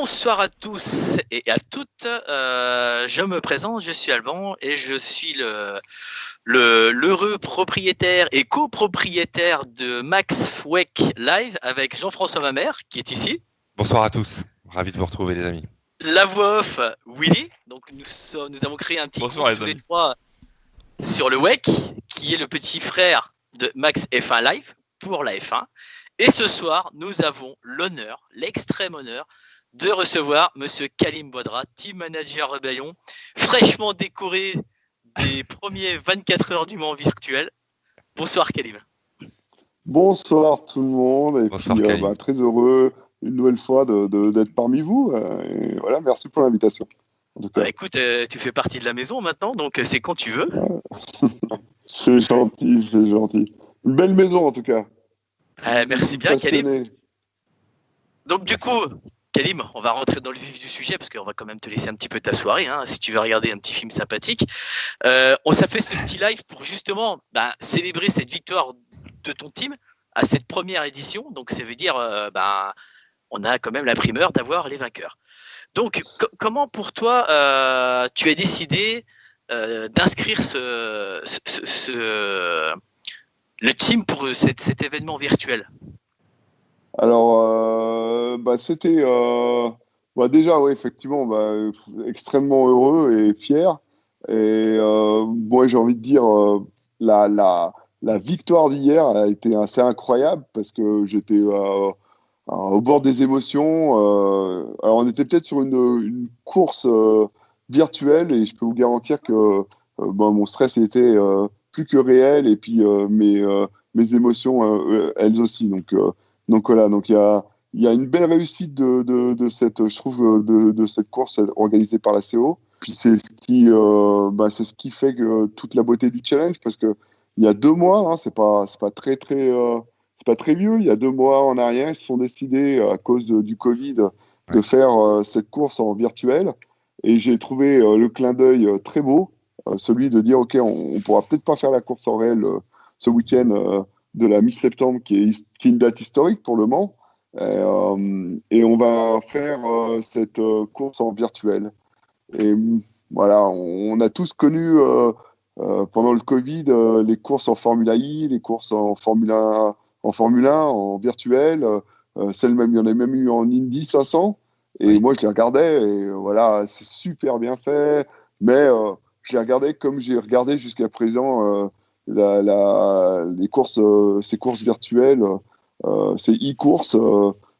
Bonsoir à tous et à toutes. Je me présente, je suis Alban et je suis l'heureux propriétaire et copropriétaire de Max Weck Live avec Jean-François Mamère qui est ici. Bonsoir à tous, ravi de vous retrouver les amis. La voix off, Willy. Donc nous avons créé un petit groupe tous les trois sur le Weck qui est le petit frère de Max F1 Live pour la F1. Et ce soir, nous avons l'honneur, l'extrême honneur de recevoir Monsieur Kalim Boidra, Team Manager Rebellion, fraîchement décoré des premiers 24 heures du Mans virtuel. Bonsoir Kalim. Bonsoir tout le monde, et bonsoir, puis très heureux une nouvelle fois d'être parmi vous. Et voilà, merci pour l'invitation. Écoute, tu fais partie de la maison maintenant, donc c'est quand tu veux. C'est gentil, c'est gentil. Une belle maison en tout cas. Merci bien Kalim. Donc du coup, Kalim, on va rentrer dans le vif du sujet parce qu'on va quand même te laisser un petit peu ta soirée, hein, si tu veux regarder un petit film sympathique. On s'est fait ce petit live pour justement célébrer cette victoire de ton team à cette première édition. Donc ça veut dire on a quand même la primeur d'avoir les vainqueurs. Donc comment pour toi tu as décidé d'inscrire le team pour cet événement virtuel? Alors, c'était déjà, oui, effectivement, extrêmement heureux et fier. Et j'ai envie de dire, la victoire d'hier a été assez incroyable parce que j'étais au bord des émotions. Alors, on était peut-être sur une course virtuelle et je peux vous garantir que mon stress était plus que réel et puis mes émotions, elles aussi. Donc voilà, donc il y a une belle réussite de cette, je trouve, de cette course organisée par la CO. Puis c'est ce qui fait que toute la beauté du challenge, parce que il y a 2 mois, hein, c'est pas c'est pas très vieux. Il y a 2 mois en arrière, ils se sont décidés à cause du Covid de faire cette course en virtuel. Et j'ai trouvé le clin d'œil très beau, celui de dire ok, on pourra peut-être pas faire la course en réel ce week-end. De la mi-septembre, qui est une date historique pour le Mans. Et on va faire cette course en virtuel. Et voilà, on a tous connu pendant le Covid les courses en Formula I, les courses en Formule 1 en virtuel. Il y en a même eu en Indy 500. Et moi, je les regardais. Et voilà, c'est super bien fait. Mais je les regardais comme j'ai regardé jusqu'à présent ces courses virtuelles, ces e-courses,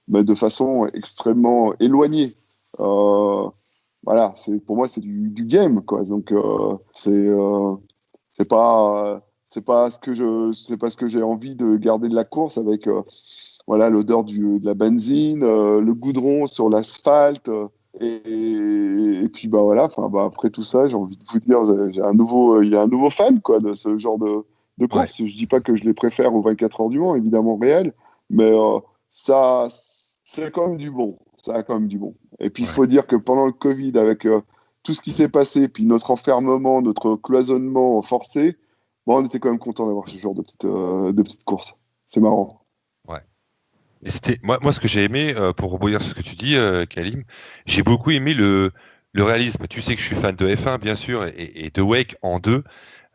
mais de façon extrêmement éloignée. Voilà, pour moi, c'est du game, quoi. Donc, c'est pas ce que j'ai envie de garder de la course avec, voilà, l'odeur de la benzine, le goudron sur l'asphalte. Et puis voilà, après tout ça, j'ai envie de vous dire, il y a un nouveau fan quoi de ce genre de course. Je dis pas que je les préfère aux 24 heures du Mans, évidemment réel, mais ça c'est quand même du bon. Ça a quand même du bon. Et puis il faut dire que pendant le Covid, avec tout ce qui s'est passé, puis notre enfermement, notre cloisonnement forcé, on était quand même content d'avoir ce genre de petites courses. C'est marrant. Et c'était moi ce que j'ai aimé, pour rebondir sur ce que tu dis, Kalim, j'ai beaucoup aimé le réalisme. Tu sais que je suis fan de F1 bien sûr et de Wake en 2.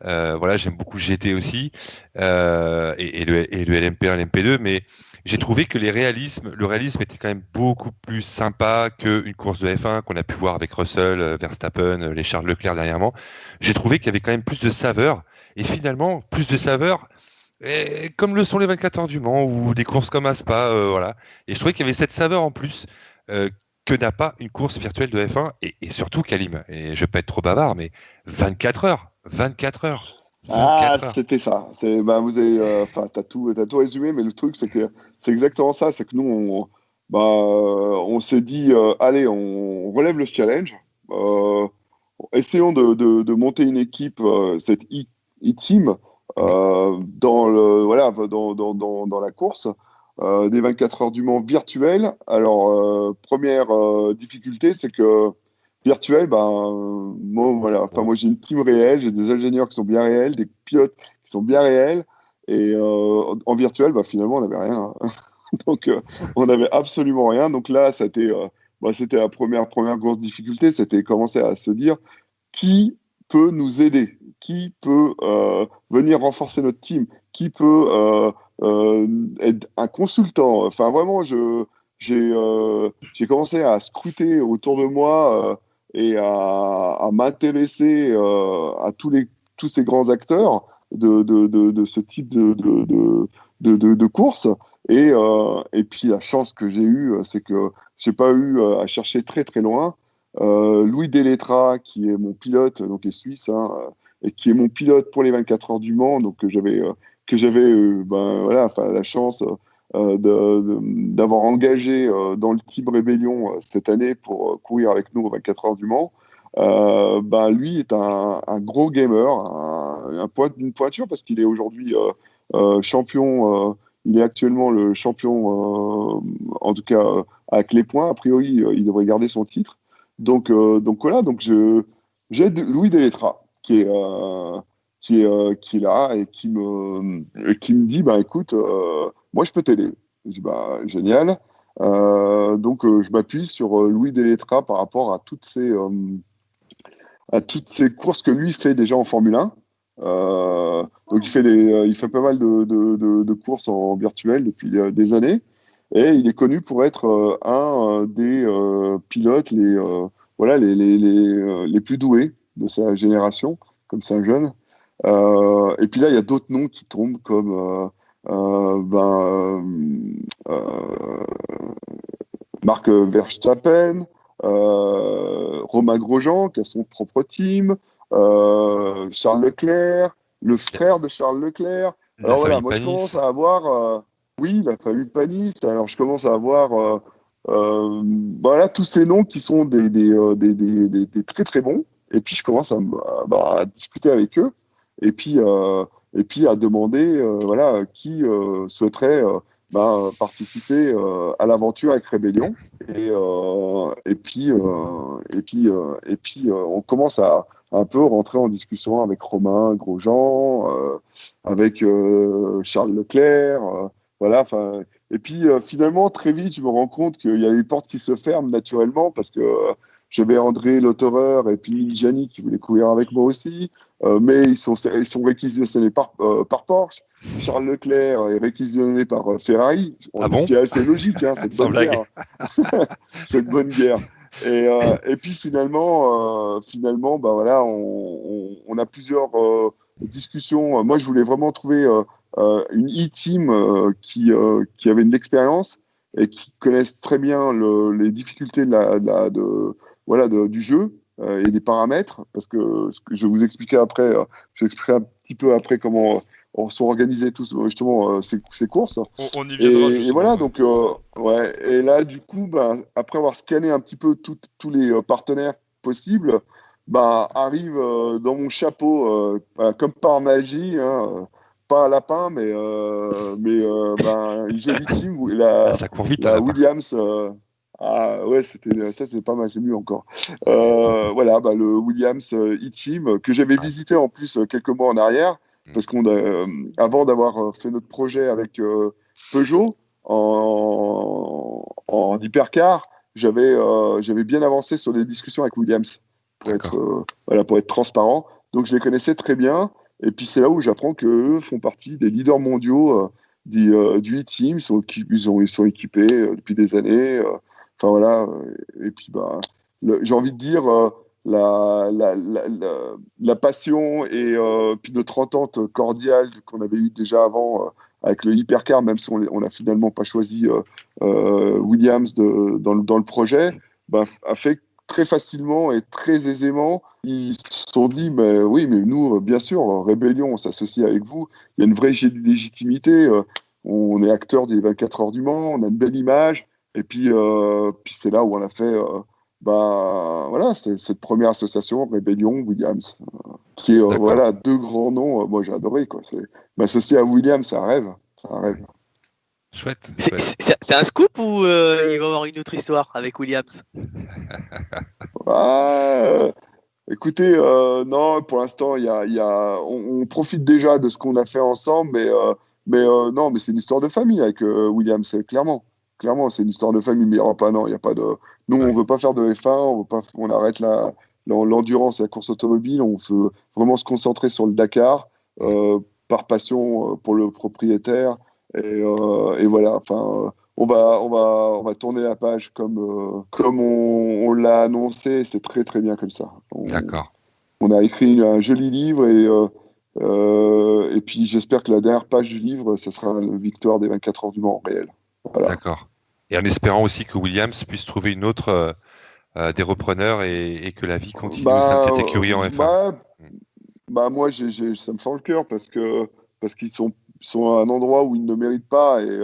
Voilà, j'aime beaucoup GT aussi et le LMP1, l'MP2, mais j'ai trouvé que le réalisme était quand même beaucoup plus sympa qu'une course de F1 qu'on a pu voir avec Russell, Verstappen, les Charles Leclerc dernièrement. J'ai trouvé qu'il y avait quand même plus de saveur et finalement plus de saveur. Et comme le sont les 24 heures du Mans ou des courses comme à Spa, voilà. Et je trouvais qu'il y avait cette saveur en plus que n'a pas une course virtuelle de F1 et surtout Kalim. Et je vais pas être trop bavard, mais 24 heures, 24 heures. 24 heures. C'était ça. Vous avez, t'as tout résumé, mais le truc c'est que c'est exactement ça. C'est que nous on s'est dit allez, on relève le challenge. Essayons de monter une équipe, cette e-team. Dans la course des 24 heures du Mans virtuel. Alors, première difficulté, c'est que virtuel, moi j'ai une team réelle, j'ai des ingénieurs qui sont bien réels, des pilotes qui sont bien réels, et en virtuel, finalement, on n'avait rien. Donc, on n'avait absolument rien. Donc là, ça a été c'était la première grosse difficulté, c'était commencer à se dire qui peut nous aider, qui peut venir renforcer notre team, qui peut être un consultant. Enfin, vraiment, j'ai commencé à scruter autour de moi et à m'intéresser à tous ces grands acteurs de ce type de course. Et puis la chance que j'ai eue, c'est que j'ai pas eu à chercher très très loin. Louis Delettra, qui est mon pilote, donc est suisse, hein, et qui est mon pilote pour les 24 heures du Mans, donc que j'avais voilà, la chance d'avoir engagé dans le Team Rébellion cette année pour courir avec nous aux 24 heures du Mans. Lui est un gros gamer, une pointure parce qu'il est aujourd'hui champion. Il est actuellement le champion, en tout cas avec les points. A priori, il devrait garder son titre. Donc voilà, j'ai Louis Delettra qui est là et qui me dit écoute, moi je peux t'aider. Je dis génial. Je m'appuie sur Louis Delettra par rapport à toutes ces courses que lui fait déjà en Formule 1. Donc il fait pas mal de courses en virtuel depuis des années. Et il est connu pour être un des pilotes les plus doués de sa génération, comme c'est un jeune. Et puis là, il y a d'autres noms qui tombent comme Marc Verstappen, Romain Grosjean, qui a son propre team, Charles Leclerc, le frère de Charles Leclerc. Alors voilà, moi je commence à avoir... oui, la famille Panis. Alors, je commence à avoir tous ces noms qui sont des très très bons. Et puis, je commence à discuter avec eux. Et puis à demander qui souhaiterait participer à l'aventure avec Rébellion. Et puis, on commence à un peu rentrer en discussion avec Romain Grosjean, avec Charles Leclerc. Voilà, et puis finalement, très vite, je me rends compte qu'il y a des portes qui se ferment naturellement parce que j'avais André Lauterer et puis Gianni qui voulaient courir avec moi aussi, mais ils sont réquisitionnés par Porsche. Charles Leclerc est réquisitionné par Ferrari. Ce qui est assez logique, hein, cette bonne guerre. Cette bonne guerre. Et puis finalement, on a plusieurs discussions. Moi, je voulais vraiment trouver une e-team qui avait de l'expérience et qui connaissent très bien les difficultés du jeu et des paramètres, parce que ce que je vais vous expliquer après, je vais expliquer un petit peu après comment sont organisées justement ces courses. On y viendra. Et voilà, donc et là du coup, après avoir scanné un petit peu tous les partenaires possibles, arrive dans mon chapeau comme par magie, hein, pas un lapin, mais une jolie team. Ça court vite, la Williams. C'était pas mal, c'est mieux encore. Le Williams e-team que j'avais visité en plus quelques mois en arrière, parce avant d'avoir fait notre projet avec Peugeot en hypercar, j'avais bien avancé sur des discussions avec Williams pour être transparent. Donc je les connaissais très bien. Et puis c'est là où j'apprends qu'eux font partie des leaders mondiaux du e-team. Ils sont équipés depuis des années. Et puis j'ai envie de dire la passion et puis notre entente cordiale qu'on avait eue déjà avant avec le hypercar, même si on n'a finalement pas choisi Williams dans le projet, a fait très facilement et très aisément. Ils se sont dit, mais nous, bien sûr, Rébellion, on s'associe avec vous. Il y a une vraie légitimité. On est acteur des 24 heures du Mans, on a une belle image. Et puis c'est là où on a fait c'est cette première association, Rébellion, Williams, qui est deux grands noms. Moi, j'ai adoré. M'associer à Williams, c'est un rêve. Chouette. C'est un scoop ou il va y avoir une autre histoire avec Williams? Écoutez, non, pour l'instant, on profite déjà de ce qu'on a fait ensemble, mais non, mais c'est une histoire de famille avec Williams, clairement. clairement, c'est une histoire de famille, mais il n'y aura pas, non, il n'y a pas de. Nous, on ne veut pas faire de F1, on arrête l'endurance et la course automobile, on veut vraiment se concentrer sur le Dakar, par passion pour le propriétaire, et voilà, enfin. On va tourner la page comme on l'a annoncé. C'est très très bien comme ça. D'accord. On a écrit un joli livre et puis j'espère que la dernière page du livre, ce sera la victoire des 24 heures du Mans réel. Voilà. D'accord. Et en espérant aussi que Williams puisse trouver une autre des repreneurs et que la vie continue au sein de cette écurie en F1. Moi, ça me fend le cœur parce qu'ils sont à un endroit où ils ne méritent pas et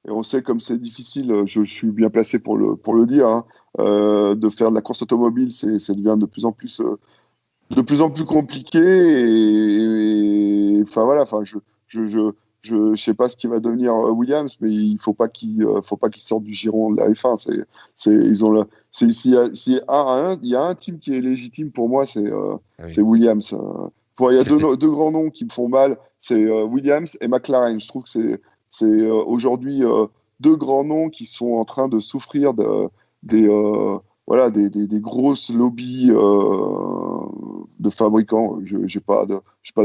on sait comme c'est difficile. Je suis bien placé pour le dire. Hein, de faire de la course automobile, ça devient de plus en plus compliqué et enfin voilà. Enfin, je sais pas ce qui va devenir Williams, mais il faut pas qu'il sorte du giron de la F1. Il y a un team qui est légitime pour moi, c'est Williams. Il y a deux grands noms qui me font mal, c'est Williams et McLaren. Je trouve que c'est aujourd'hui deux grands noms qui sont en train de souffrir des grosses lobbies de fabricants. J'ai pas de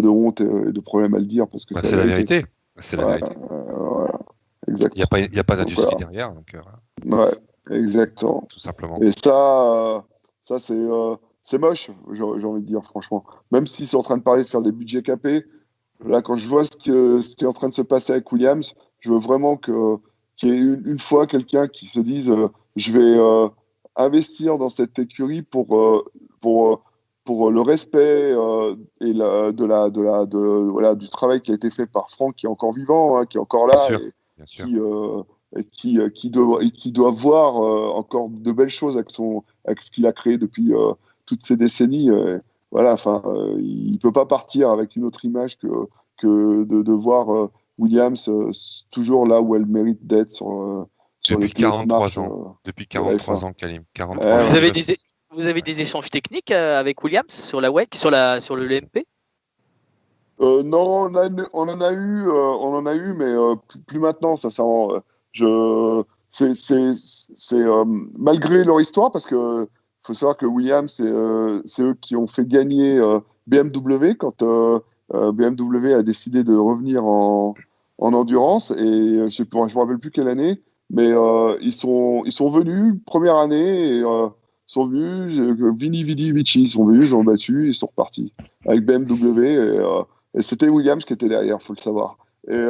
honte et de problème à le dire parce que c'est la vérité. C'est la vérité. Exact. Il n'y a pas d'industrie derrière. Donc, ouais, exactement. Tout simplement. Et ça c'est moche, j'ai envie de dire, franchement. Même s'ils sont en train de parler de faire des budgets capés, là, quand je vois ce qui est en train de se passer avec Williams, je veux vraiment qu'il y ait une fois quelqu'un qui se dise je vais investir dans cette écurie pour le respect et du travail qui a été fait par Franck, qui est encore vivant, hein, qui est encore là, bien sûr. qui doit voir encore de belles choses avec ce qu'il a créé depuis toutes ces décennies. Voilà, enfin, il peut pas partir avec une autre image que de voir Williams toujours là où elle mérite d'être depuis 43 ans. Depuis 43 ans, Kalim. 43 ans. Vous avez des échanges techniques avec Williams sur la WEC, sur le LMP? Non, on en a eu, mais plus maintenant. Malgré leur histoire, parce que faut savoir que Williams, c'est eux qui ont fait gagner BMW quand BMW a décidé de revenir en endurance. Et je me rappelle plus quelle année, mais ils sont venus première année. Et, sont venus, Vini Vidi Vici, ils sont venus, ils ont battu, ils sont repartis avec BMW. Et c'était Williams qui était derrière, faut le savoir. Et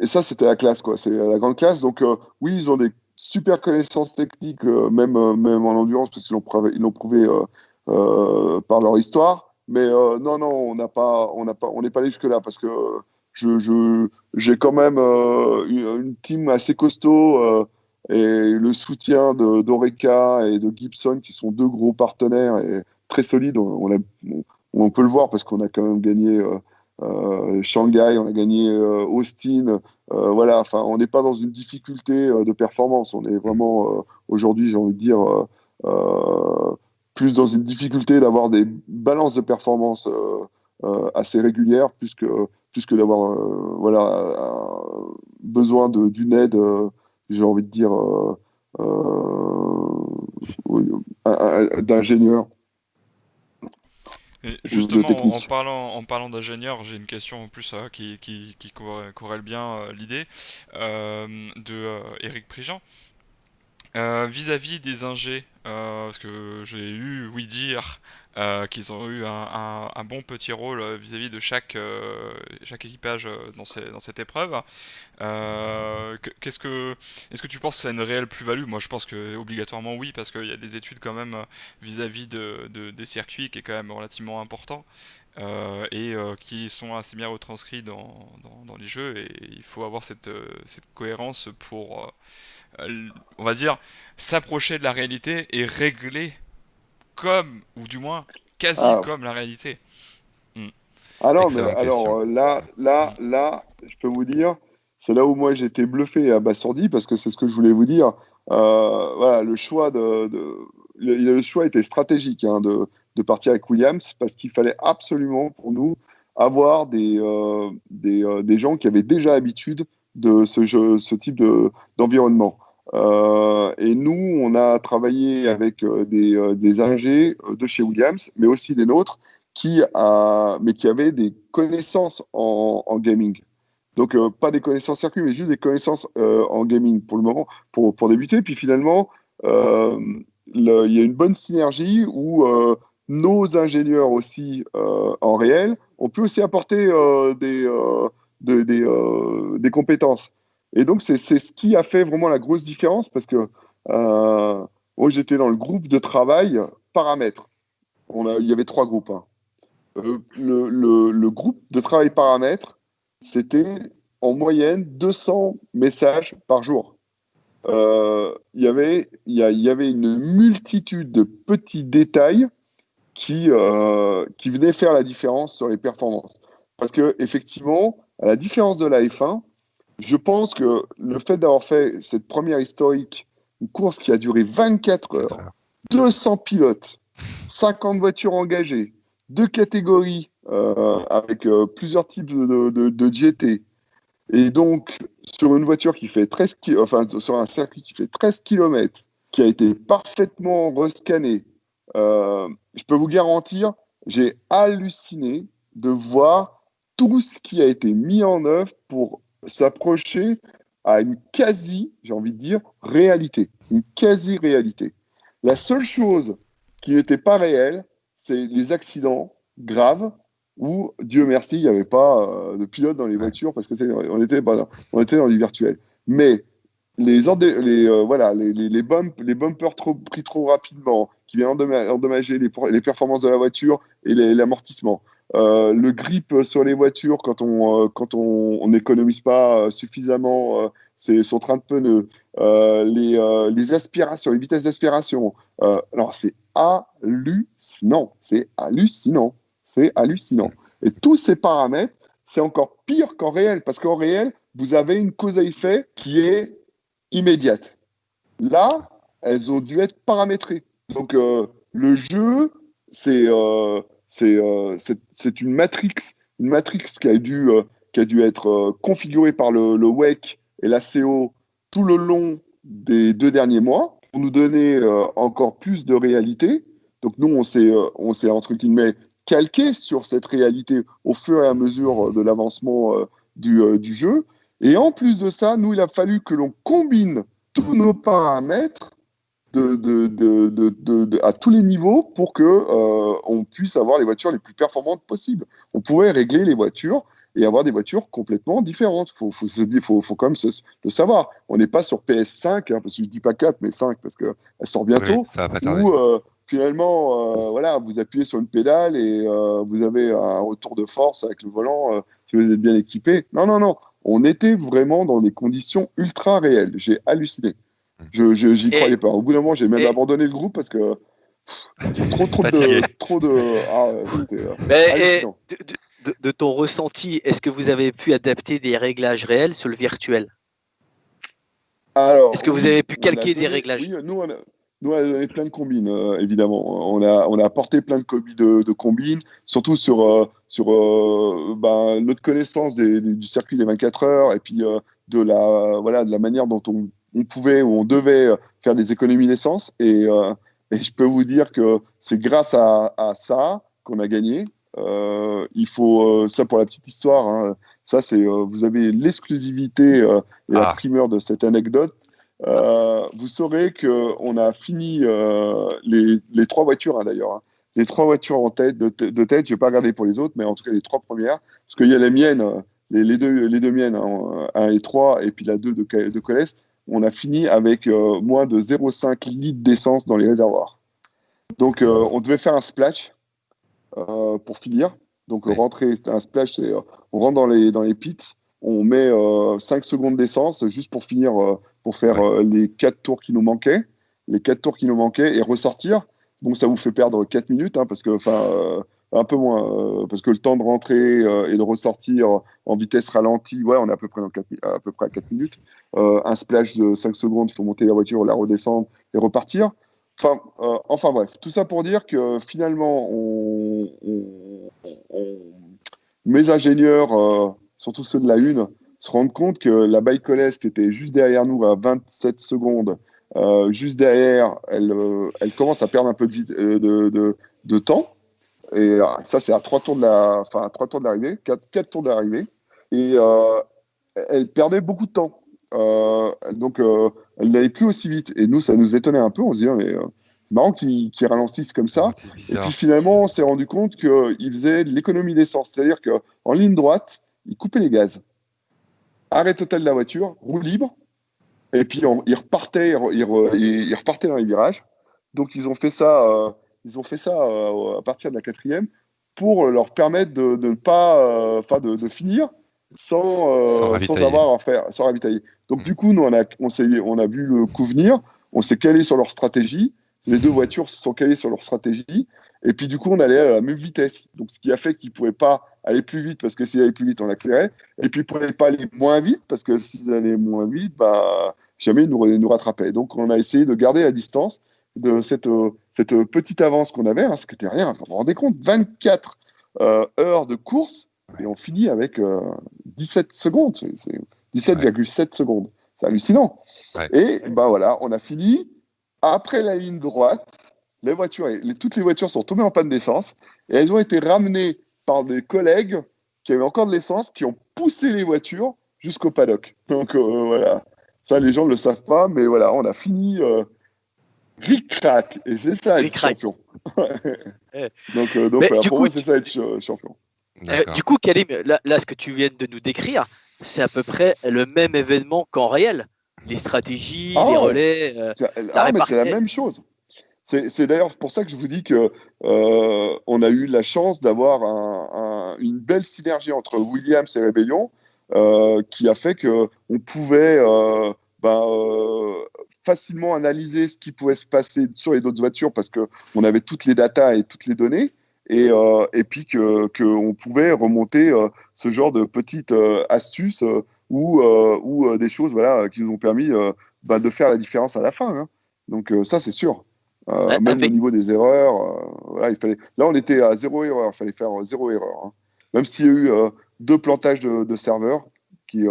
ça, c'était la classe, quoi. C'est la grande classe. Donc, oui, ils ont des super connaissances techniques, même en endurance, parce qu'ils l'ont prouvé par leur histoire. Mais non, on n'est pas allé jusque-là, parce que j'ai quand même une team assez costaud et le soutien d'Oreca et de Gibson, qui sont deux gros partenaires et très solides. On peut le voir parce qu'on a quand même gagné Shanghai, on a gagné Austin. Voilà, enfin, on n'est pas dans une difficulté de performance. On est vraiment aujourd'hui, j'ai envie de dire, plus dans une difficulté d'avoir des balances de performance assez régulières, plus que d'avoir besoin d'une aide. J'ai envie de dire d'ingénieurs. Et justement, en parlant d'ingénieur, j'ai une question en plus qui corrèle bien l'idée de Éric Prigent. Vis-à-vis des ingés, parce que j'ai eu ouï dire qu'ils ont eu un bon petit rôle vis-à-vis de chaque équipage dans cette épreuve. Est-ce que tu penses que ça a une réelle plus-value? Moi, je pense que obligatoirement oui, parce qu'il y a des études quand même vis-à-vis des circuits qui est quand même relativement important. Et qui sont assez bien retranscrits dans les jeux, et il faut avoir cette cohérence pour on va dire s'approcher de la réalité et régler comme, ou du moins quasi comme la réalité. Alors là, je peux vous dire, c'est là où moi j'étais bluffé et abasourdi, parce que c'est ce que je voulais vous dire. Voilà, le choix le choix était stratégique, hein, de partir avec Williams, parce qu'il fallait absolument pour nous avoir des gens qui avaient déjà l'habitude de ce type d'environnement. Et nous, on a travaillé avec des ingés de chez Williams, mais aussi des nôtres, mais qui avaient des connaissances en gaming. Donc, pas des connaissances circuit, mais juste des connaissances en gaming pour le moment, pour débuter. Puis finalement, il y a une bonne synergie où nos ingénieurs aussi en réel, on peut aussi apporter des compétences. Et donc, c'est ce qui a fait vraiment la grosse différence parce que moi, j'étais dans le groupe de travail paramètres. Il y avait 3 groupes. Hein. Le groupe de travail paramètres, c'était en moyenne 200 messages par jour. Il y avait une multitude de petits détails qui venaient faire la différence sur les performances. Parce que effectivement, à la différence de la F1, je pense que le fait d'avoir fait cette première historique, une course qui a duré 24 heures, 200 pilotes, 50 voitures engagées, 2 catégories avec plusieurs types de GT, et donc sur une voiture qui fait 13 sur un circuit qui fait 13 km, qui a été parfaitement rescanné, je peux vous garantir, j'ai halluciné de voir tout ce qui a été mis en œuvre pour s'approcher à une quasi, j'ai envie de dire, réalité. Une quasi-réalité. La seule chose qui n'était pas réelle, c'est les accidents graves où, Dieu merci, il n'y avait pas de pilote dans les voitures parce que on était dans du virtuel. Mais les bumpers pris trop rapidement, qui viennent endommager les performances de la voiture et l'amortissement. Le grip sur les voitures quand on n'économise pas suffisamment son train de pneus, les aspirations, les vitesses d'aspiration. Alors c'est hallucinant, c'est hallucinant. Et tous ces paramètres, c'est encore pire qu'en réel, parce qu'en réel, vous avez une cause à effet qui est immédiate. Là, elles ont dû être paramétrées. Donc, le jeu, c'est une matrix qui a dû être configurée par le WEC et la CO tout le long des 2 derniers mois pour nous donner encore plus de réalité. Donc, nous, on s'est entre guillemets calqué sur cette réalité au fur et à mesure de l'avancement du jeu. Et en plus de ça, nous, il a fallu que l'on combine tous nos paramètres à tous les niveaux pour que on puisse avoir les voitures les plus performantes possibles. On pourrait régler les voitures et avoir des voitures complètement différentes. Faut quand même le savoir. On n'est pas sur PS5, hein, parce que je dis pas 4, mais 5, parce qu'elle sort bientôt. Oui, ça va pas tarder. Où, finalement, voilà, vous appuyez sur une pédale et vous avez un retour de force avec le volant si vous êtes bien équipé. Non. On était vraiment dans des conditions ultra réelles. J'ai halluciné. J'y croyais pas. Au bout d'un moment, j'ai même abandonné le groupe parce que trop de. C'était de ton ressenti, est-ce que vous avez pu adapter des réglages réels sur le virtuel? Est-ce que vous avez pu calquer des réglages? Oui, nous, on a donné plein de combines, évidemment. On a apporté plein de combines, surtout sur notre connaissance du circuit des 24 heures et puis de la manière dont on pouvait ou on devait faire des économies d'essence. Et je peux vous dire que c'est grâce à ça qu'on a gagné. Il faut ça pour la petite histoire. Hein, ça, vous avez l'exclusivité et la primeur de cette anecdote. Vous saurez qu'on a fini les 3 voitures, hein, d'ailleurs. Hein, les 3 voitures en tête, de tête. Je n'ai pas regardé pour les autres, mais en tout cas les 3 premières. Parce qu'il y a les miennes, les deux miennes, hein, 1 et 3, et puis la 2 de Coles. On a fini avec moins de 0,5 litres d'essence dans les réservoirs. Donc, on devait faire un splash pour finir. Donc, rentrer, un splash, c'est on rentre dans les pits, on met 5 secondes d'essence juste pour finir, pour faire les 4 tours qui nous manquaient. Et ressortir. Donc, ça vous fait perdre 4 minutes, hein, parce que, un peu moins, parce que le temps de rentrer et de ressortir en vitesse ralentie, on est à peu près à 4 minutes. Un splash de 5 secondes, il faut monter la voiture, la redescendre et repartir. Enfin bref, tout ça pour dire que finalement, mes ingénieurs, surtout ceux de la Une, se rendre compte que la Bike-Oles, qui était juste derrière nous à 27 secondes, juste derrière, elle commence à perdre un peu de temps. Et ça, c'est à 3 tours de l'arrivée, 4 tours de l'arrivée. Et elle perdait beaucoup de temps. Donc, elle n'allait plus aussi vite. Et nous, ça nous étonnait un peu. On se dit, mais marrant qu'ils ralentissent comme ça. Et puis finalement, on s'est rendu compte qu'ils faisaient de l'économie d'essence. C'est-à-dire qu'en ligne droite, ils coupaient les gaz. Arrêt total de la voiture, roue libre. Et puis, ils repartaient dans les virages. Donc, ils ont fait ça à partir de la 4e pour leur permettre de finir sans avoir à faire, sans ravitailler. Donc, du coup, nous, on a vu le coup venir, on s'est calé sur leur stratégie. Les deux voitures se sont calées sur leur stratégie. Et puis, du coup, on allait à la même vitesse. Donc, ce qui a fait qu'ils ne pouvaient pas aller plus vite, parce que s'ils allaient plus vite, on l'accélérait. Et puis, ils ne pouvaient pas aller moins vite, parce que s'ils allaient moins vite, jamais ils nous rattrapaient. Donc, on a essayé de garder la distance de cette petite avance qu'on avait, ce qui n'était rien. Vous vous rendez compte, 24 heures de course, et on finit avec 17 secondes. C'est 17,7 secondes. C'est hallucinant. Ouais. Et voilà, on a fini. Après la ligne droite, toutes les voitures sont tombées en panne d'essence et elles ont été ramenées par des collègues qui avaient encore de l'essence, qui ont poussé les voitures jusqu'au paddock. Donc voilà, ça les gens ne le savent pas, mais voilà, on a fini ric-crac, et c'est ça être champion. Donc voilà, pour moi, c'est ça être champion. Du coup, Kalim, là, ce que tu viens de nous décrire, c'est à peu près le même événement qu'en réel. Les stratégies, les relais. Mais c'est la même chose. C'est d'ailleurs pour ça que je vous dis que on a eu la chance d'avoir une belle synergie entre Williams et Rebellion qui a fait qu'on pouvait facilement analyser ce qui pouvait se passer sur les autres voitures parce qu'on avait toutes les datas et toutes les données. Et puis qu'on pouvait remonter ce genre de petites astuces ou des choses qui nous ont permis de faire la différence à la fin. Hein. Donc ça, c'est sûr. Même au niveau des erreurs, là, on était à 0 erreur. Il fallait faire 0 erreur. Hein. Même s'il y a eu 2 plantages de serveurs qui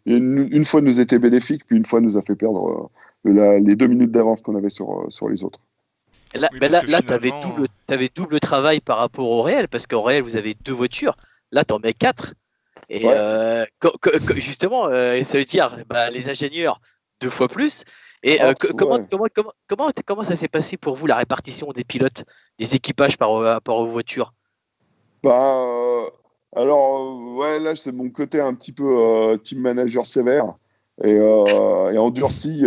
une fois nous étaient bénéfiques, puis une fois nous a fait perdre les 2 minutes d'avance qu'on avait sur les autres. Là, tu avais double travail par rapport au réel, parce qu'au réel, vous avez 2 voitures. Là, tu en mets 4. Et justement, ça veut dire les ingénieurs 2 fois plus. Et comment ça s'est passé pour vous, la répartition des pilotes, des équipages par rapport aux voitures? Là, c'est mon côté un petit peu team manager sévère et endurci.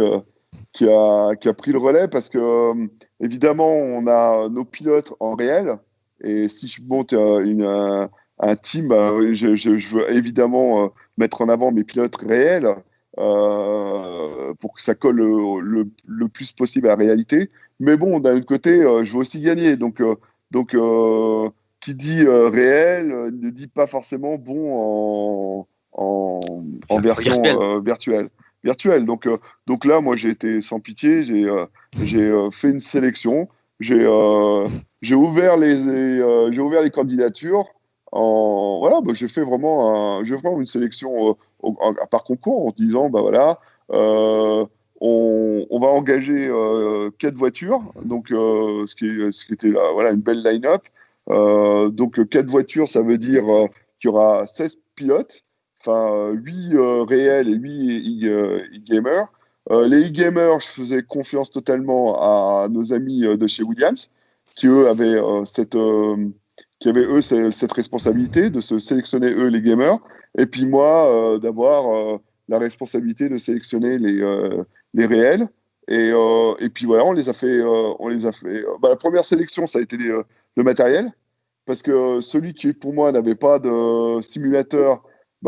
Qui a pris le relais parce que évidemment on a nos pilotes en réel et si je monte un team, je veux évidemment mettre en avant mes pilotes réels pour que ça colle le plus possible à la réalité. Mais bon, d'un autre côté, je veux aussi gagner. Donc qui dit réel ne dit pas forcément bon en version virtuelle. Donc là, moi, j'ai été sans pitié. J'ai fait une sélection. J'ai ouvert les candidatures. J'ai fait vraiment une sélection par concours en disant on va engager 4 voitures. Donc ce qui était là, une belle line-up. Donc 4 voitures, ça veut dire qu'il y aura 16 pilotes. 8 réels et 8 e-gamers. Les e-gamers, je faisais confiance totalement à nos amis de chez Williams, qui eux avaient cette responsabilité de se sélectionner eux les gamers, et puis moi d'avoir la responsabilité de sélectionner les réels. Et puis voilà, on les a fait. La première sélection, ça a été le matériel, parce que celui qui pour moi n'avait pas de simulateur,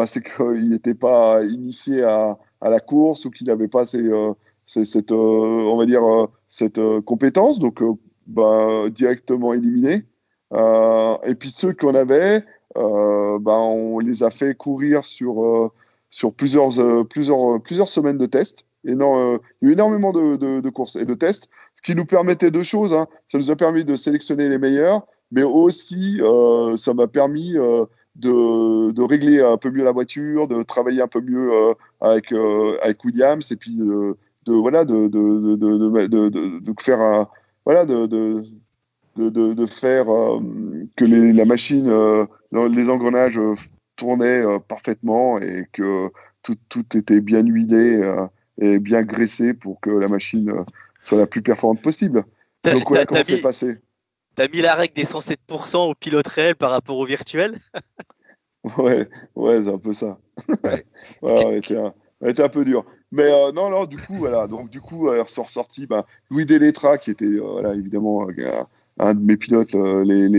c'est qu'il n'était pas initié à la course ou qu'il n'avait pas cette compétence, donc directement éliminé. Et puis ceux qu'on avait, on les a fait courir sur plusieurs semaines de tests. Il y a eu énormément de courses et de tests, ce qui nous permettait 2 choses. Hein. Ça nous a permis de sélectionner les meilleurs, mais aussi ça m'a permis de régler un peu mieux la voiture, de travailler un peu mieux avec Williams, et puis voilà, de faire un, voilà, de faire que la machine, les engrenages tournaient parfaitement, et que tout était bien huilé et bien graissé pour que la machine soit la plus performante possible. Donc voilà comment c'est passé. T'as mis la règle des 107% au pilote réel par rapport au virtuel? Ouais, c'est un peu ça. Ouais. Ouais, on était un peu dur. Mais non, du coup, voilà. Donc, du coup, sont ressortis Louis Delettra, qui était voilà, évidemment un de mes pilotes les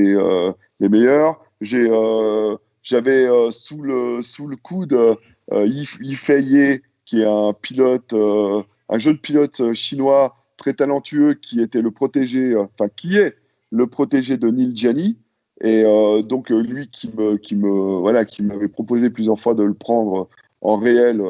meilleurs. J'avais sous le coude Yi Feiye, qui est un pilote, un jeune pilote chinois très talentueux, qui était le protégé, qui est le protégé de Neil Gianni. Et donc lui voilà, qui m'avait proposé plusieurs fois de le prendre en réel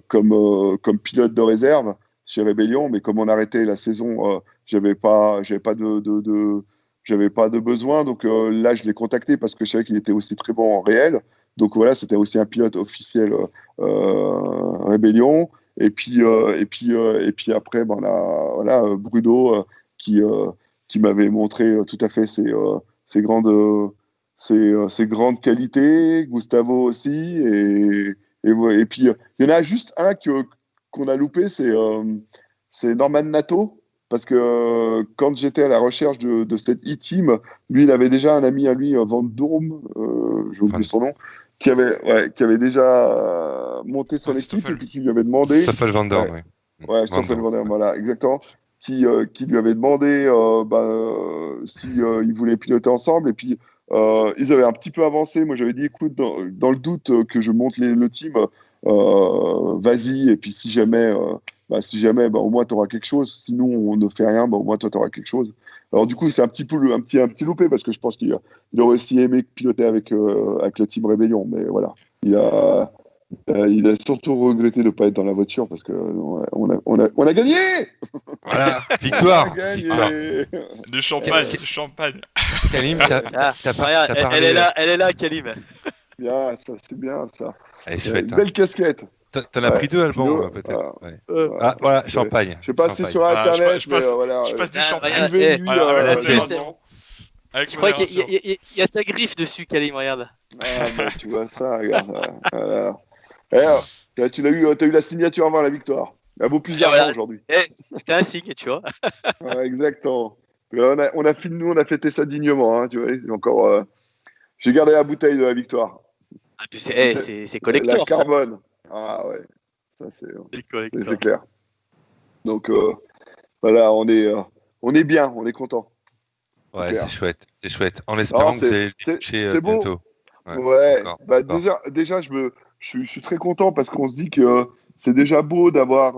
comme pilote de réserve chez Rebellion, mais comme on arrêtait la saison, j'avais pas de besoin. Donc là, je l'ai contacté parce que je savais qu'il était aussi très bon en réel. Donc voilà, c'était aussi un pilote officiel Rebellion. Et puis après, voilà, Bruno qui m'avait montré tout à fait ses grandes qualités, Gustavo aussi, et puis il y en a juste un qu'on a loupé, c'est Norman Nato, parce que quand j'étais à la recherche de cette E-Team, lui, il avait déjà un ami à lui, Van Dorm, j'ai oublié son nom, qui avait déjà monté son équipe, et puis qui lui avait demandé... Stoffel Van Dorn, oui. Ouais, Stoffel Van Dorn, voilà, exactement. Qui lui avait demandé si ils voulaient piloter ensemble. Et puis, ils avaient un petit peu avancé. Moi, j'avais dit, écoute, dans le doute que je monte le team, vas-y. Et puis, si jamais, au moins, tu auras quelque chose. Sinon, on ne fait rien, au moins, toi, tu auras quelque chose. Alors, du coup, c'est un petit loupé, parce que je pense qu'il aurait aussi aimé piloter avec le team Rébellion. Mais voilà, il a surtout regretté de ne pas être dans la voiture, parce que on a gagné. Voilà, victoire. On a gagné. Du champagne, du champagne. Kalim, elle est là, Kalim. Bien, ça, c'est bien, ça. Elle est chouette. Une belle casquette. T'en as pris deux, Alban, peut-être. Ah, voilà, champagne. Je sais pas si sur Internet, je passe du champagne. Je crois qu'il y a ta griffe dessus, Kalim, regarde. Tu vois ça, regarde. Là, tu as eu la signature avant la victoire. Elle vaut plus d'argent aujourd'hui. C'était un signe, tu vois. Exactement. On a fêté ça dignement, hein, tu vois. Encore, j'ai gardé la bouteille de la victoire. Ah, puis c'est collector. La carbone. Ah ouais, ça c'est clair. Donc voilà, on est bien, on est content. Ouais, c'est chouette. En espérant que vous allez le toucher bientôt. Ouais. Déjà, je suis très content, parce qu'on se dit que c'est déjà beau d'avoir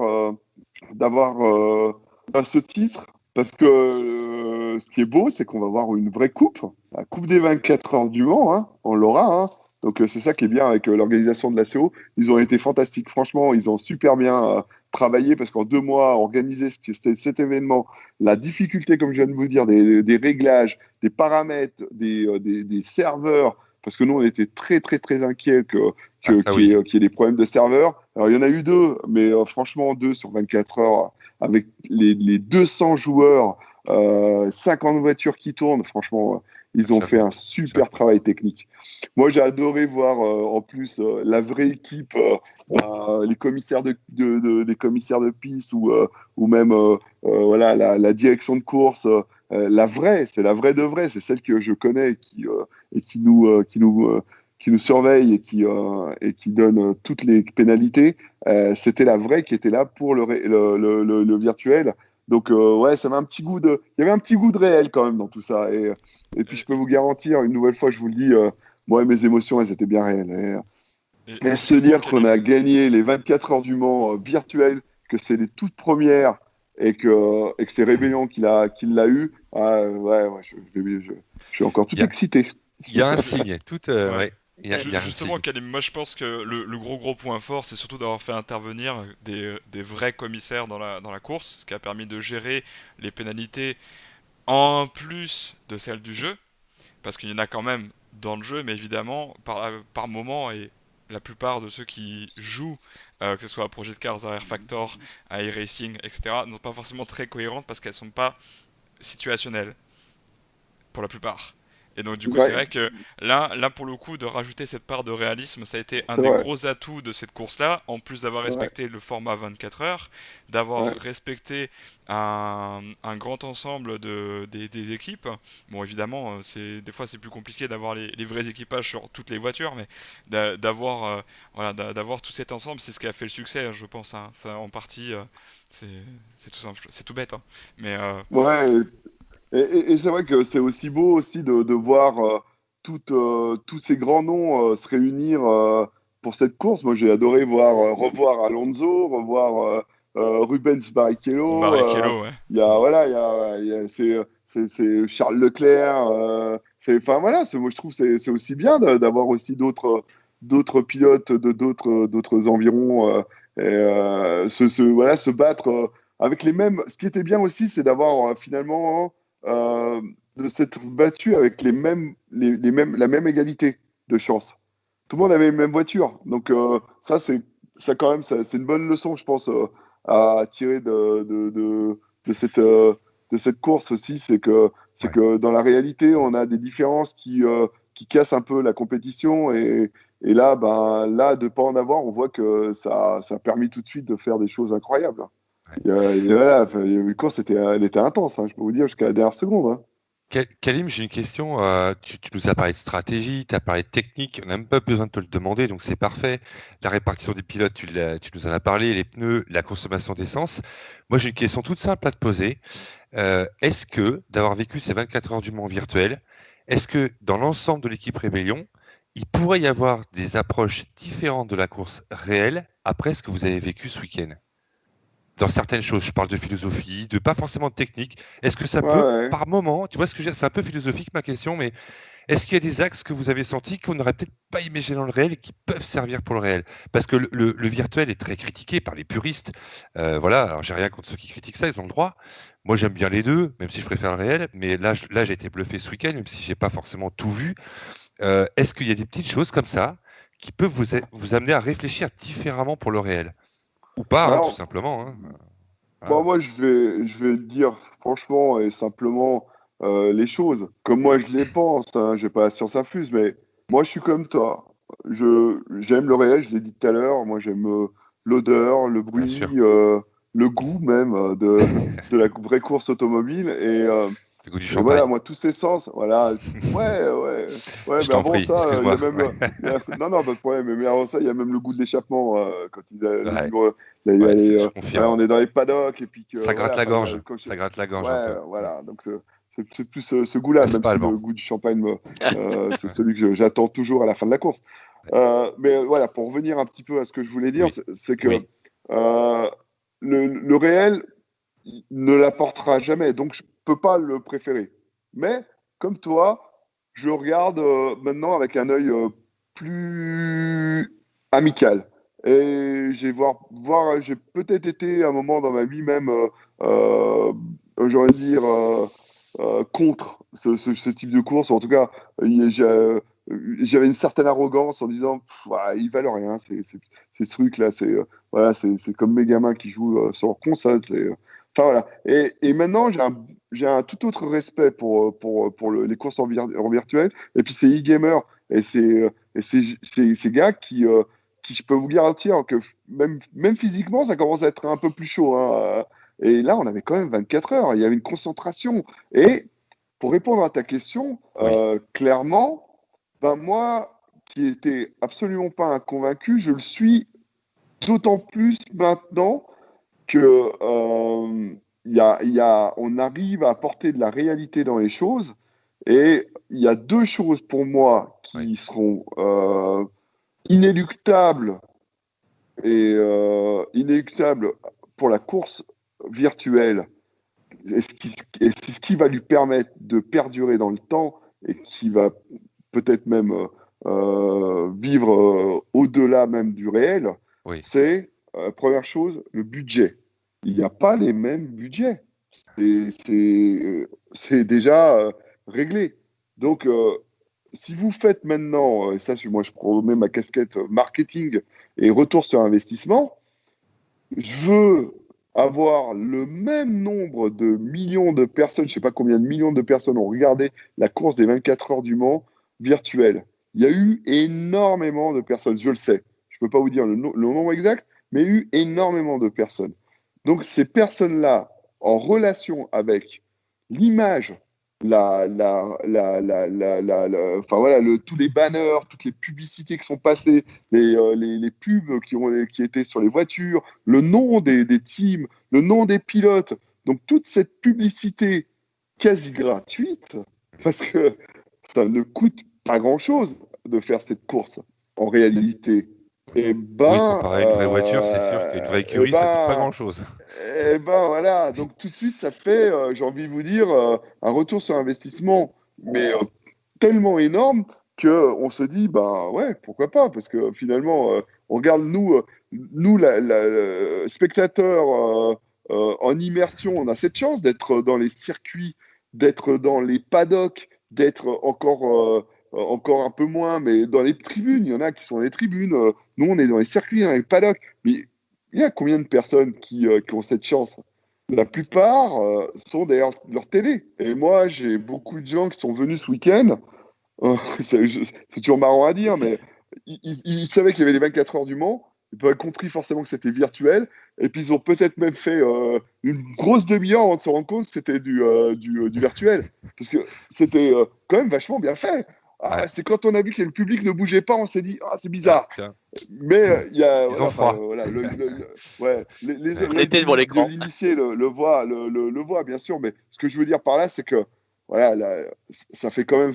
ce titre, parce que ce qui est beau, c'est qu'on va avoir une vraie coupe, la coupe des 24 heures du Mans, hein, on l'aura, hein. Donc c'est ça qui est bien avec l'organisation de la CO. Ils ont été fantastiques, franchement, ils ont super bien travaillé, parce qu'en 2 mois, organiser cet événement, la difficulté, comme je viens de vous dire, des réglages, des paramètres, des serveurs, parce que nous, on était très, très, très inquiets qu'il y ait des problèmes de serveurs. Alors, il y en a eu 2, mais franchement, 2 sur 24 heures, avec les 200 joueurs, 50 voitures qui tournent, franchement, ils ont fait un super travail technique. Moi, j'ai adoré voir, en plus, la vraie équipe, les commissaires les commissaires de piste, ou même voilà, la direction de course. C'est la vraie de vraie, c'est celle que je connais, et qui nous surveille, et qui donne toutes les pénalités. C'était la vraie qui était là pour le virtuel. Donc ouais, ça avait il y avait un petit goût de réel quand même dans tout ça. Et puis je peux vous garantir, une nouvelle fois, je vous le dis, moi, mes émotions, elles étaient bien réelles. Et se dire qu'on a gagné les 24 heures du Mans virtuelles, que c'est les toutes premières, et que c'est Rébellion qui l'a eu, je suis encore tout excité. Il y a un signe, Justement, Kalim, moi je pense que le gros point fort, c'est surtout d'avoir fait intervenir des vrais commissaires dans la course, ce qui a permis de gérer les pénalités en plus de celles du jeu, parce qu'il y en a quand même dans le jeu, mais évidemment, par moment, et la plupart de ceux qui jouent, que ce soit à Project Cars, à Air Factor, à iRacing, etc., n'ont pas forcément très cohérentes parce qu'elles sont pas situationnelles, pour la plupart. Et donc du coup c'est Ouais, vrai que là pour le coup de rajouter cette part de réalisme, ça a été un c'est des vrai. gros atouts de cette course-là, en plus d'avoir Ouais, respecté le format 24 heures, d'avoir ouais, respecté un grand ensemble des équipes. Bon évidemment des fois c'est plus compliqué d'avoir les vrais équipages sur toutes les voitures, mais d'avoir tout cet ensemble, c'est ce qui a fait le succès, je pense, hein. Ça en partie c'est tout simple, c'est tout bête, hein. Mais ouais. Et c'est vrai que c'est aussi beau aussi de voir tous ces grands noms se réunir pour cette course. Moi, j'ai adoré revoir Alonso, revoir Rubens Barrichello. Barrichello, ouais. Il y a, voilà, c'est Charles Leclerc. Enfin, voilà, moi, je trouve que c'est aussi bien d'avoir aussi d'autres pilotes de d'autres environs voilà, se battre avec les mêmes. Ce qui était bien aussi, c'est d'avoir finalement euh, de s'être battu avec la même égalité de chance. Tout le monde avait les mêmes voitures. Donc ça, ça quand même, c'est une bonne leçon, je pense, à tirer de cette course aussi. C'est Ouais. que dans la réalité, on a des différences qui cassent un peu la compétition. Et là, là, de ne pas en avoir, on voit que ça a permis tout de suite de faire des choses incroyables. Voilà, enfin, une course, elle était intense, hein, je peux vous dire, jusqu'à la dernière seconde. Hein. Kalim, j'ai une question. Tu nous as parlé de stratégie, tu as parlé de technique. On n'a même pas besoin de te le demander, donc c'est parfait. La répartition des pilotes, tu nous en as parlé, les pneus, la consommation d'essence. Moi, j'ai une question toute simple à te poser. Est-ce que, d'avoir vécu ces 24 heures du Mans virtuel, est-ce que dans l'ensemble de l'équipe Rébellion, il pourrait y avoir des approches différentes de la course réelle après ce que vous avez vécu ce week-end? Dans certaines choses, je parle de philosophie, de pas forcément de technique. Est-ce que ça Ouais, peut, ouais. par moment, tu vois ce que je veux dire, c'est un peu philosophique ma question, mais est-ce qu'il y a des axes que vous avez sentis qu'on n'aurait peut-être pas imaginé dans le réel et qui peuvent servir pour le réel? Parce que le virtuel est très critiqué par les puristes. Voilà, alors j'ai rien contre ceux qui critiquent ça, ils ont le droit. Moi j'aime bien les deux, même si je préfère le réel. Mais là j'ai été bluffé ce week-end, même si j'ai pas forcément tout vu. Est-ce qu'il y a des petites choses comme ça qui peuvent vous amener à réfléchir différemment pour le réel? Ou pas, hein, tout Alors, simplement, hein. bon, Voilà. moi, je vais dire franchement et simplement les choses comme moi je les pense. Hein, j'ai pas la science infuse, mais moi, je suis comme toi. J'aime le réel, je l'ai dit tout à l'heure. Moi, j'aime l'odeur, le Bien sûr. bruit, le goût même de la vraie course automobile. Le goût du Et voilà, champagne. moi, tous ces sens, voilà. Ouais, ouais, ouais, Je mais t'en avant prie, ça, il y a excuse-moi. même. Non, non, pas de problème, mais avant ça, il y a même le goût de l'échappement. Quand les Ouais, livres, il y a ouais, je voilà, confirme. on est dans les paddocks, et puis que, Ça gratte voilà, la enfin, gorge. quand Ça gratte la gorge un ouais, peu. voilà, donc c'est plus ce goût-là, même si Principalement. le goût du champagne, c'est celui que j'attends toujours à la fin de la course. Mais voilà, pour revenir un petit peu à ce que je voulais dire, Oui, c'est que oui, euh, le réel ne l'apportera jamais, donc je peux pas le préférer. Mais comme toi, je le regarde maintenant avec un œil plus amical. Et j'ai peut-être été à un moment dans ma vie même, euh, j'aurais dire, contre ce type de course. En tout cas, j'avais une certaine arrogance en disant, ouais, ils valent rien, ces trucs-là. Voilà, c'est comme mes gamins qui jouent sur leur console. Enfin, voilà. Et maintenant, j'ai un tout autre respect pour les courses en virtuel. Et puis, c'est e-gamer. Ces gars qui, je peux vous garantir que même physiquement, ça commence à être un peu plus chaud. Hein. Et là, on avait quand même 24 heures. Il y avait une concentration. Et pour répondre à ta question, oui. clairement, ben moi, qui n'étais absolument pas un convaincu, je le suis d'autant plus maintenant que on arrive à apporter de la réalité dans les choses. Et il y a deux choses pour moi Oui. qui seront inéluctables inéluctables pour la course virtuelle. Et c'est ce qui va lui permettre de perdurer dans le temps et qui va peut-être même vivre au-delà même du réel. Oui. C'est, première chose, le budget. Il n'y a pas les mêmes budgets. C'est déjà réglé. Donc, si vous faites maintenant, et ça, moi, je remets ma casquette marketing et retour sur investissement, je veux avoir le même nombre de millions de personnes, je ne sais pas combien de millions de personnes ont regardé la course des 24 heures du Mans virtuelle. Il y a eu énormément de personnes, je le sais. Je ne peux pas vous dire le nombre exact, mais il y a eu énormément de personnes. Donc ces personnes-là, en relation avec l'image, enfin voilà, tous les banners, toutes les publicités qui sont passées, les pubs qui étaient sur les voitures, le nom des teams, le nom des pilotes. Donc toute cette publicité quasi gratuite, parce que ça ne coûte pas grand-chose de faire cette course en réalité. Et oui, comparé à une vraie voiture, c'est sûr qu'une vraie écurie, ça coûte pas grand-chose. Et ben voilà, donc tout de suite, ça fait, j'ai envie de vous dire, un retour sur investissement, mais tellement énorme qu'on se dit, bah ouais, pourquoi pas, parce que finalement, on regarde nous spectateurs en immersion, on a cette chance d'être dans les circuits, d'être dans les paddocks, d'être encore un peu moins, mais dans les tribunes, il y en a qui sont dans les tribunes, nous on est dans les circuits, dans les paddocks, mais il y a combien de personnes qui ont cette chance? La plupart sont derrière leur télé. Et moi, j'ai beaucoup de gens qui sont venus ce week-end. C'est toujours marrant à dire, mais ils savaient qu'il y avait les 24 heures du Mans. Ils n'ont pas compris forcément que c'était virtuel. Et puis, ils ont peut-être même fait une grosse demi-heure avant de se rendre compte que c'était du virtuel. Parce que c'était quand même vachement bien fait. Ah, Ouais. c'est quand on a vu que le public ne bougeait pas, on s'est dit, ah, c'est bizarre. Tiens. Mais il y a. Ils ont froid. Voilà, On était devant l'écran. L'initié le voit, bien sûr. Mais ce que je veux dire par là, c'est que voilà, là, ça fait quand même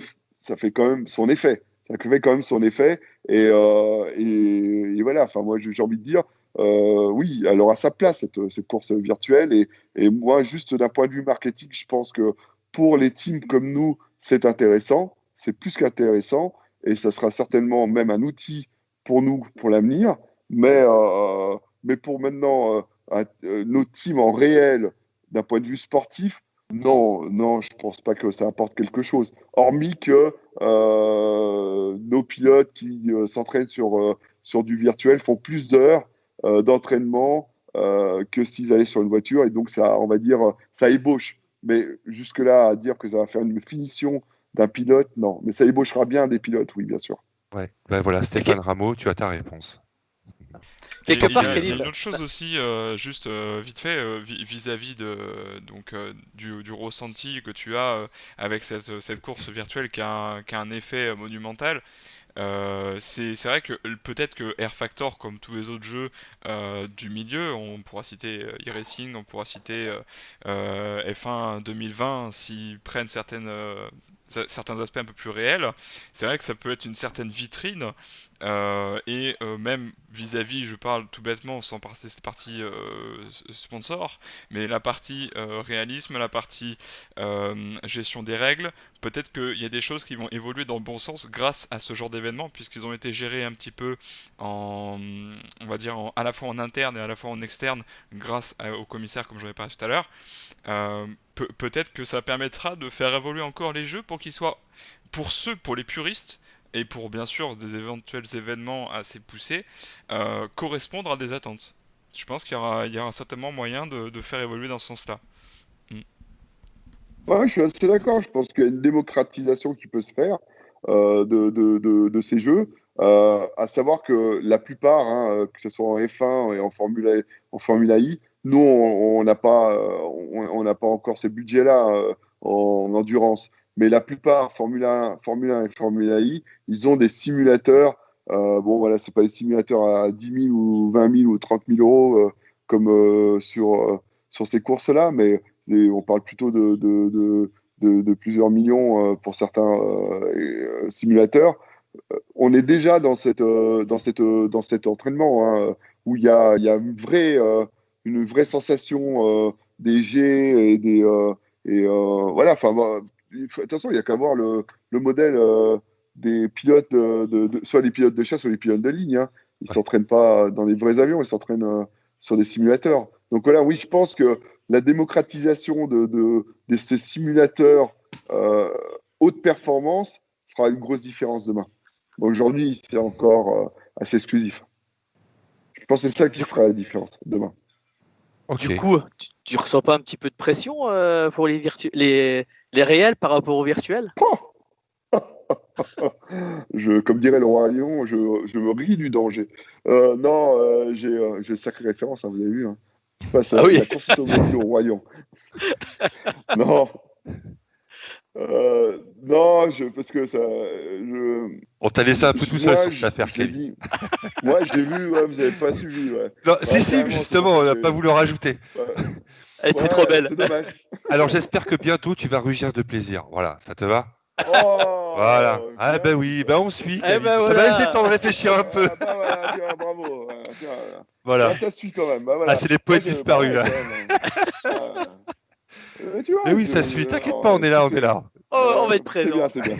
son effet. Ça fait quand même son effet. Et voilà, enfin, moi, j'ai envie de dire, oui, elle aura sa place, cette course virtuelle. Et moi, juste d'un point de vue marketing, je pense que pour les teams comme nous, c'est intéressant. C'est plus qu'intéressant. Et ça sera certainement même un outil pour nous, pour l'avenir. Mais pour maintenant, nos teams en réel, d'un point de vue sportif, non, je pense pas que ça apporte quelque chose. Hormis que nos pilotes qui s'entraînent sur du virtuel font plus d'heures d'entraînement que s'ils allaient sur une voiture. Et donc, ça, on va dire, ça ébauche. Mais jusque-là, à dire que ça va faire une finition d'un pilote, non. Mais ça ébauchera bien des pilotes, oui, bien sûr. Ouais, ben voilà, Stéphane Rameau, tu as ta réponse. Il y a une autre chose aussi, juste vite fait, vis-à-vis du ressenti que tu as avec cette course virtuelle qui a un effet monumental. C'est vrai que peut-être que Air Factor, comme tous les autres jeux du milieu, on pourra citer e-racing, on pourra citer F1 2020, s'ils prennent certains aspects un peu plus réels, c'est vrai que ça peut être une certaine vitrine. Même vis-à-vis, je parle tout bêtement sans passer cette partie sponsor, mais la partie réalisme, la partie gestion des règles, peut-être qu'il y a des choses qui vont évoluer dans le bon sens grâce à ce genre d'événements, puisqu'ils ont été gérés un petit peu on va dire, à la fois en interne et à la fois en externe, grâce au commissaire, comme j'en ai parlé tout à l'heure. Peut-être que ça permettra de faire évoluer encore les jeux pour qu'ils soient, pour les puristes, et pour bien sûr des éventuels événements assez poussés, correspondre à des attentes. Je pense qu'il y aura certainement moyen de faire évoluer dans ce sens-là. Ouais, je suis assez d'accord. Je pense qu'il y a une démocratisation qui peut se faire de ces jeux. À savoir que la plupart, hein, que ce soit en F1 et en Formula I, nous, on n'a pas, on n'a pas encore ce budget-là en endurance. Mais la plupart, Formula 1 et Formula I, ils ont des simulateurs. Bon, voilà, c'est pas des simulateurs à 10 000 ou 20 000 ou 30 000 euros comme sur ces courses-là, mais on parle plutôt de plusieurs millions pour certains simulateurs. On est déjà dans cet entraînement hein, où il y a une vraie sensation des jets voilà. Enfin, de toute façon, il n'y a qu'à voir le modèle des pilotes, soit les pilotes de chasse, soit les pilotes de ligne. Hein. Ils ne s'entraînent pas dans les vrais avions, ils s'entraînent sur des simulateurs. Donc voilà, oui, je pense que la démocratisation de ces simulateurs haute performance fera une grosse différence demain. Bon, aujourd'hui, c'est encore assez exclusif. Je pense que c'est ça qui fera la différence demain. Okay. Du coup, tu ressens pas un petit peu de pression pour les réels par rapport aux virtuels? Comme dirait le roi Lion, je me ris du danger. Non, j'ai sacrée référence, hein, vous avez vu. Hein. Je passe la course automobile au roi Lion. Non. Non, parce que ça. On t'a laissé un peu tout seul sur cette affaire, Kelly. Moi, j'ai vu, vous n'avez pas suivi. Ouais. Non, si, justement, on n'a pas voulu rajouter. Elle était trop belle. C'est dommage. Alors, j'espère que bientôt, tu vas rugir de plaisir. Voilà, ça te va? Oh, voilà. Ah, ben oui, on suit. Ça va laisser le temps de réfléchir un peu. Voilà, tiens, bravo. Voilà. Là, ça suit quand même. Ah, c'est les poètes disparus, là. Mais oui, ça suit. T'inquiète pas, on est là. Oh, on va être présent. C'est bien.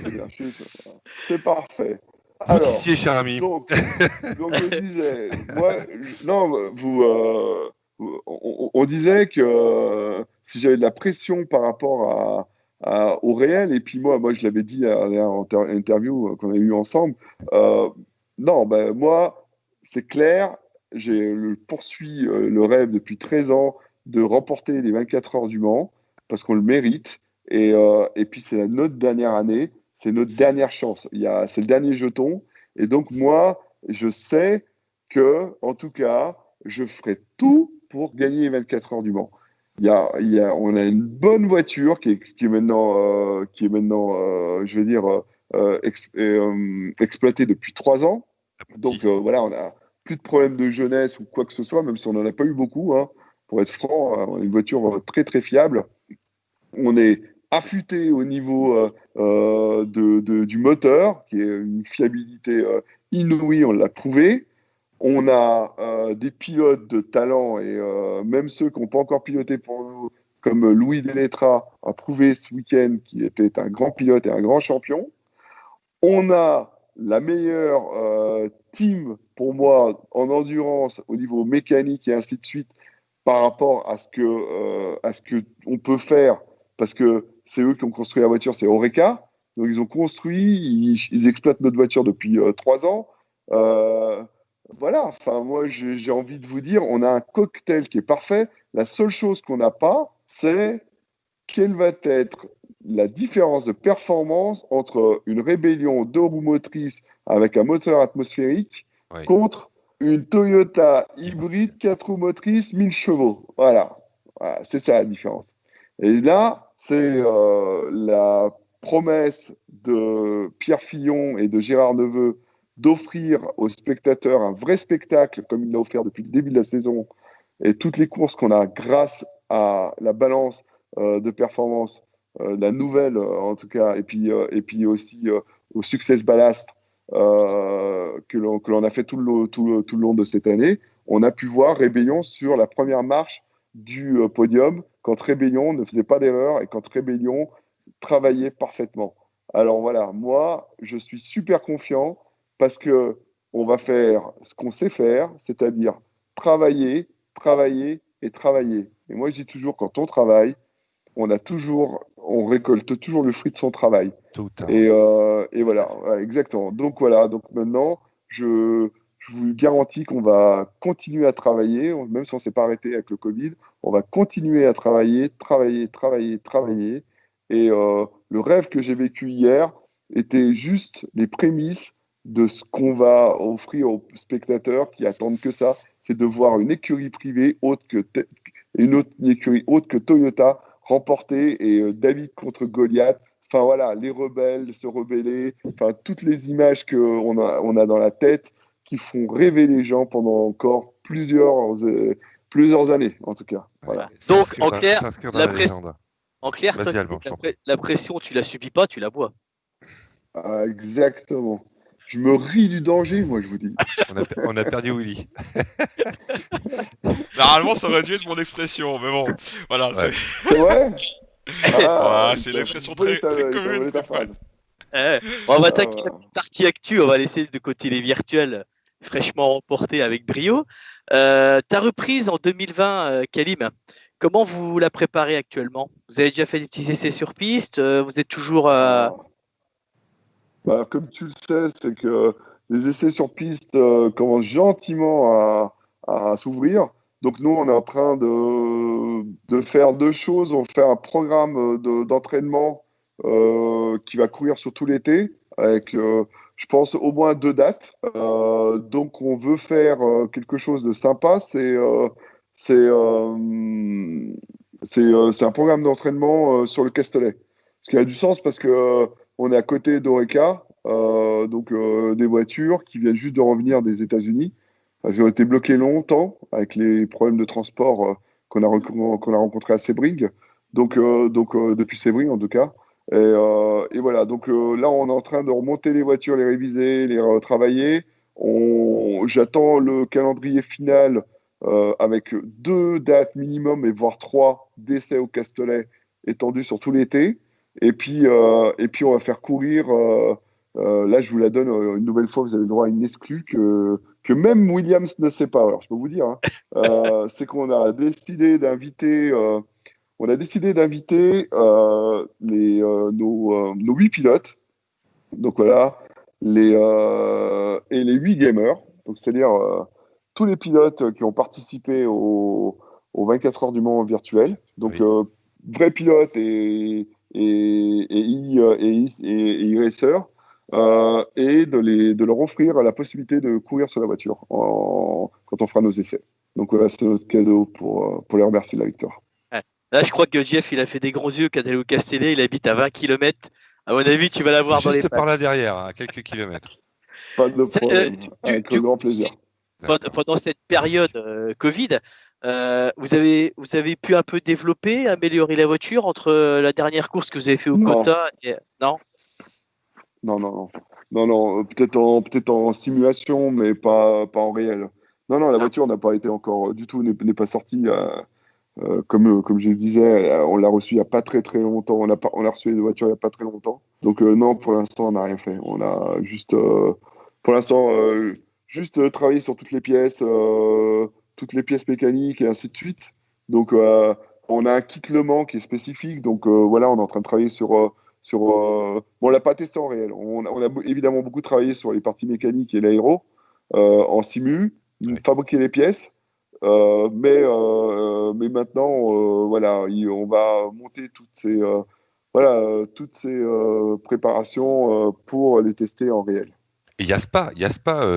C'est parfait. Vous disiez, cher ami. Donc, je disais, on disait que si j'avais de la pression par rapport au réel, et puis moi je l'avais dit à l'interview qu'on a eu ensemble, moi, c'est clair, je poursuis le rêve depuis 13 ans de remporter les 24 heures du Mans, parce qu'on le mérite, et puis c'est notre dernière année, c'est notre dernière chance, c'est le dernier jeton, et donc moi, je sais que, en tout cas, je ferai tout pour gagner les 24 heures du Mans. On a une bonne voiture qui est maintenant, je veux dire, exploitée depuis 3 ans. Donc voilà, on n'a plus de problème de jeunesse ou quoi que ce soit, même si on n'en a pas eu beaucoup. Hein, pour être franc, on a une voiture très très fiable. On est affûté au niveau du moteur, qui est une fiabilité inouïe, on l'a prouvé. On a des pilotes de talent, et même ceux qui n'ont pas encore piloté pour nous, comme Louis Delettra a prouvé ce week-end qu'il était un grand pilote et un grand champion. On a la meilleure team, pour moi, en endurance, au niveau mécanique et ainsi de suite, par rapport à ce qu'on peut faire, parce que c'est eux qui ont construit la voiture, c'est Oreca. Donc ils ont construit, ils exploitent notre voiture depuis 3 ans. Voilà, enfin moi j'ai envie de vous dire, on a un cocktail qui est parfait. La seule chose qu'on n'a pas, c'est quelle va être la différence de performance entre une Rébellion 2 roues motrices avec un moteur atmosphérique contre une Toyota hybride 4 roues motrices 1000 chevaux. Voilà, c'est ça la différence. Et là, c'est la promesse de Pierre Fillon et de Gérard Neveu d'offrir aux spectateurs un vrai spectacle, comme il l'a offert depuis le début de la saison, et toutes les courses qu'on a grâce à la balance de performance, la nouvelle en tout cas, et puis aussi au Success Ballast que l'on a fait tout le long de cette année. On a pu voir Rébellion sur la première marche du podium, quand Rébellion ne faisait pas d'erreur et quand Rébellion travaillait parfaitement. Alors voilà, moi, je suis super confiant, parce qu'on va faire ce qu'on sait faire, c'est-à-dire travailler. Et moi, je dis toujours, quand on travaille, on récolte toujours le fruit de son travail. Et voilà, exactement. Donc voilà, donc maintenant, je vous garantis qu'on va continuer à travailler, même si on ne s'est pas arrêté avec le Covid, on va continuer à travailler. Et le rêve que j'ai vécu hier était juste les prémices de ce qu'on va offrir aux spectateurs qui attendent que ça, c'est de voir une écurie privée une écurie autre que Toyota remporter, et David contre Goliath. Enfin voilà, les rebelles se rebeller, enfin toutes les images qu'on a dans la tête qui font rêver les gens pendant encore plusieurs années, en tout cas. Voilà. Donc en clair, la pression, tu la subis pas, tu la bois. Exactement. Je me ris du danger, moi, je vous dis. On a perdu Willy. Normalement, ça aurait dû être mon expression, mais bon, voilà. Ouais. C'est vrai. C'est une expression très commune. On va attaquer la partie actu, on va laisser de côté les virtuels fraîchement remportés avec brio. Ta reprise en 2020, Kalim, comment vous la préparez actuellement? Vous avez déjà fait des petits essais sur piste? Vous êtes toujours... Comme tu le sais, c'est que les essais sur piste commencent gentiment à s'ouvrir. Donc nous, on est en train de faire deux choses. On fait un programme d'entraînement qui va courir sur tout l'été, avec, je pense, au moins 2 dates. Donc on veut faire quelque chose de sympa. C'est, euh, c'est un programme d'entraînement sur le Castellet. Ce qui a du sens parce que on est à côté d'Oreca, donc des voitures qui viennent juste de revenir des États-Unis. Elles ont été bloquées longtemps avec les problèmes de transport qu'on a rencontrés à Sebring. Donc depuis Sebring en tout cas. Et voilà, donc là on est en train de remonter les voitures, les réviser, les retravailler. J'attends le calendrier final avec 2 dates minimum et voire 3 d'essais au Castellet étendus sur tout l'été. Et puis on va faire courir. Là, je vous la donne une nouvelle fois. Vous avez le droit à une exclue que même Williams ne sait pas. Alors, je peux vous dire, hein, c'est qu'on a décidé d'inviter. On a décidé d'inviter nos 8 pilotes. Donc voilà, et les 8 gamers. Donc c'est-à-dire tous les pilotes qui ont participé aux 24 heures du Mans virtuel. Donc vrais pilotes et e-racers. Et de leur offrir la possibilité de courir sur la voiture quand on fera nos essais. Donc voilà, c'est notre cadeau pour les remercier de la victoire. Là, je crois que Jeff, il a fait des grands yeux quand il est au Castellet. Il habite à 20 km. À mon avis, tu vas l'avoir dans les juste par là derrière, à quelques kilomètres. Pas de problème, avec grand plaisir. Pendant cette période Covid, vous avez pu un peu développer, améliorer la voiture entre la dernière course que vous avez fait au Kota et... Non. Non, peut-être en simulation, mais pas en réel. Non, la voiture n'a pas été encore du tout, n'est pas sortie. Comme je le disais, on l'a reçue il n'y a pas très très longtemps. On a reçu les voitures il n'y a pas très longtemps. Donc non, pour l'instant, on n'a rien fait. On a juste, pour l'instant, juste travaillé sur toutes les pièces mécaniques et ainsi de suite. Donc on a un kit Le Mans qui est spécifique. Donc voilà, on est en train de travailler sur bon, on l'a pas testé en réel. On a évidemment beaucoup travaillé sur les parties mécaniques et l'aéro en simu, fabriquer les pièces. Mais maintenant, voilà, on va monter toutes ces préparations pour les tester en réel. Et il y a Spa,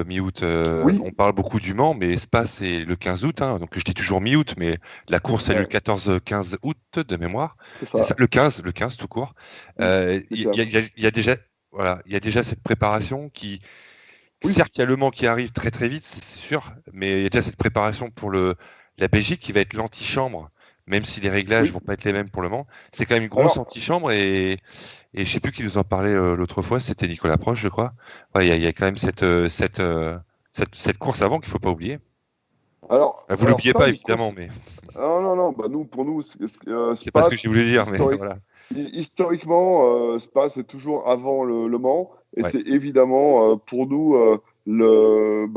mi-août. Oui. On parle beaucoup du Mans, mais Spa, c'est le 15 août. Donc je dis toujours mi-août, mais la course a lieu le 14-15 août de mémoire. C'est ça, le 15 tout court. Il y a déjà cette préparation qui... Oui. Certes, il y a le Mans qui arrive très très vite, c'est sûr, mais il y a déjà cette préparation pour la Belgique qui va être l'antichambre, même si les réglages vont pas être les mêmes pour le Mans. C'est quand même une grosse antichambre et je sais plus qui nous en parlait l'autre fois, c'était Nicolas Proche, je crois. Il y a quand même cette course avant qu'il faut pas oublier. Vous l'oubliez pas évidemment, mais. Non. Pour nous, c'est pas ce que je voulais dire, mais voilà. Historiquement, Spa, c'est toujours avant le Mans, et c'est évidemment pour nous le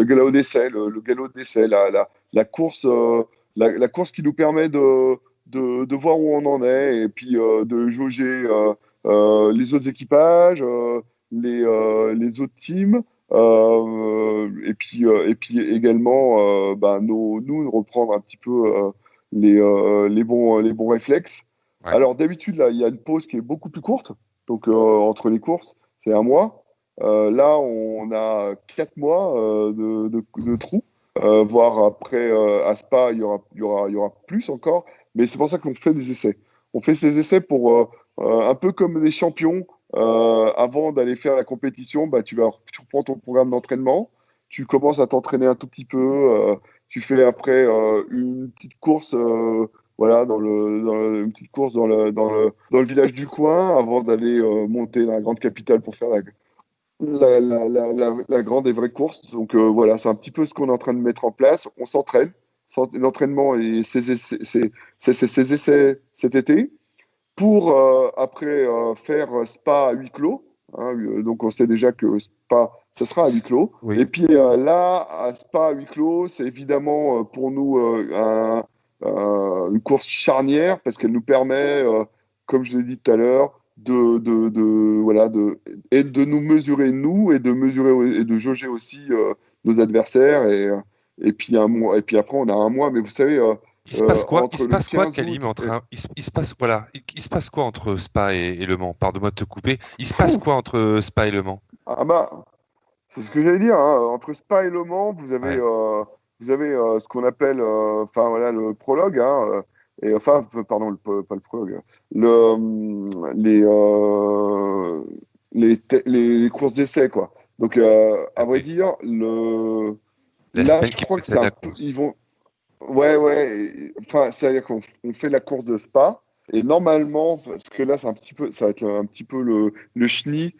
galop d'essai, le galop d'essai, la course qui nous permet de voir où on en est, et puis de jauger les autres équipages, les autres teams. Et puis également nous reprendre un petit peu les bons réflexes. Ouais. Alors d'habitude là il y a une pause qui est beaucoup plus courte, donc entre les courses c'est 1 mois. Là on a 4 mois de trous, voire après à Spa il y aura plus encore, mais c'est pour ça qu'on fait des essais. On fait ces essais pour un peu comme des champions. Avant d'aller faire la compétition, tu reprends ton programme d'entraînement, tu commences à t'entraîner un tout petit peu, tu fais après une petite course, une petite course dans le village du coin, avant d'aller monter dans la grande capitale pour faire la grande et vraie course. Donc voilà, c'est un petit peu ce qu'on est en train de mettre en place. On s'entraîne, l'entraînement et ses essais cet été, pour après faire Spa à huis clos. Donc on sait déjà que Spa, ça sera à huis clos. Oui. Et puis là, à Spa à huis clos, c'est évidemment pour nous une course charnière, parce qu'elle nous permet, comme je l'ai dit tout à l'heure, et de nous mesurer nous et de mesurer et de jauger aussi nos adversaires et puis après on a un mois, mais vous savez il se passe quoi entre le 15 Kalim, août il se passe il se passe quoi entre Spa et Le Mans? Pardonne-moi de te couper. Il se passe quoi entre Spa et Le Mans? Ah bah c'est ce que j'allais dire, hein. Entre Spa et Le Mans, vous avez ce qu'on appelle le prologue, hein, et pardon, pas le prologue, les courses d'essai, quoi. Donc à vrai dire, là je crois que c'est un peu, ils vont c'est-à-dire qu'on fait la course de Spa et normalement, parce que là c'est ça va être un petit peu le chenil,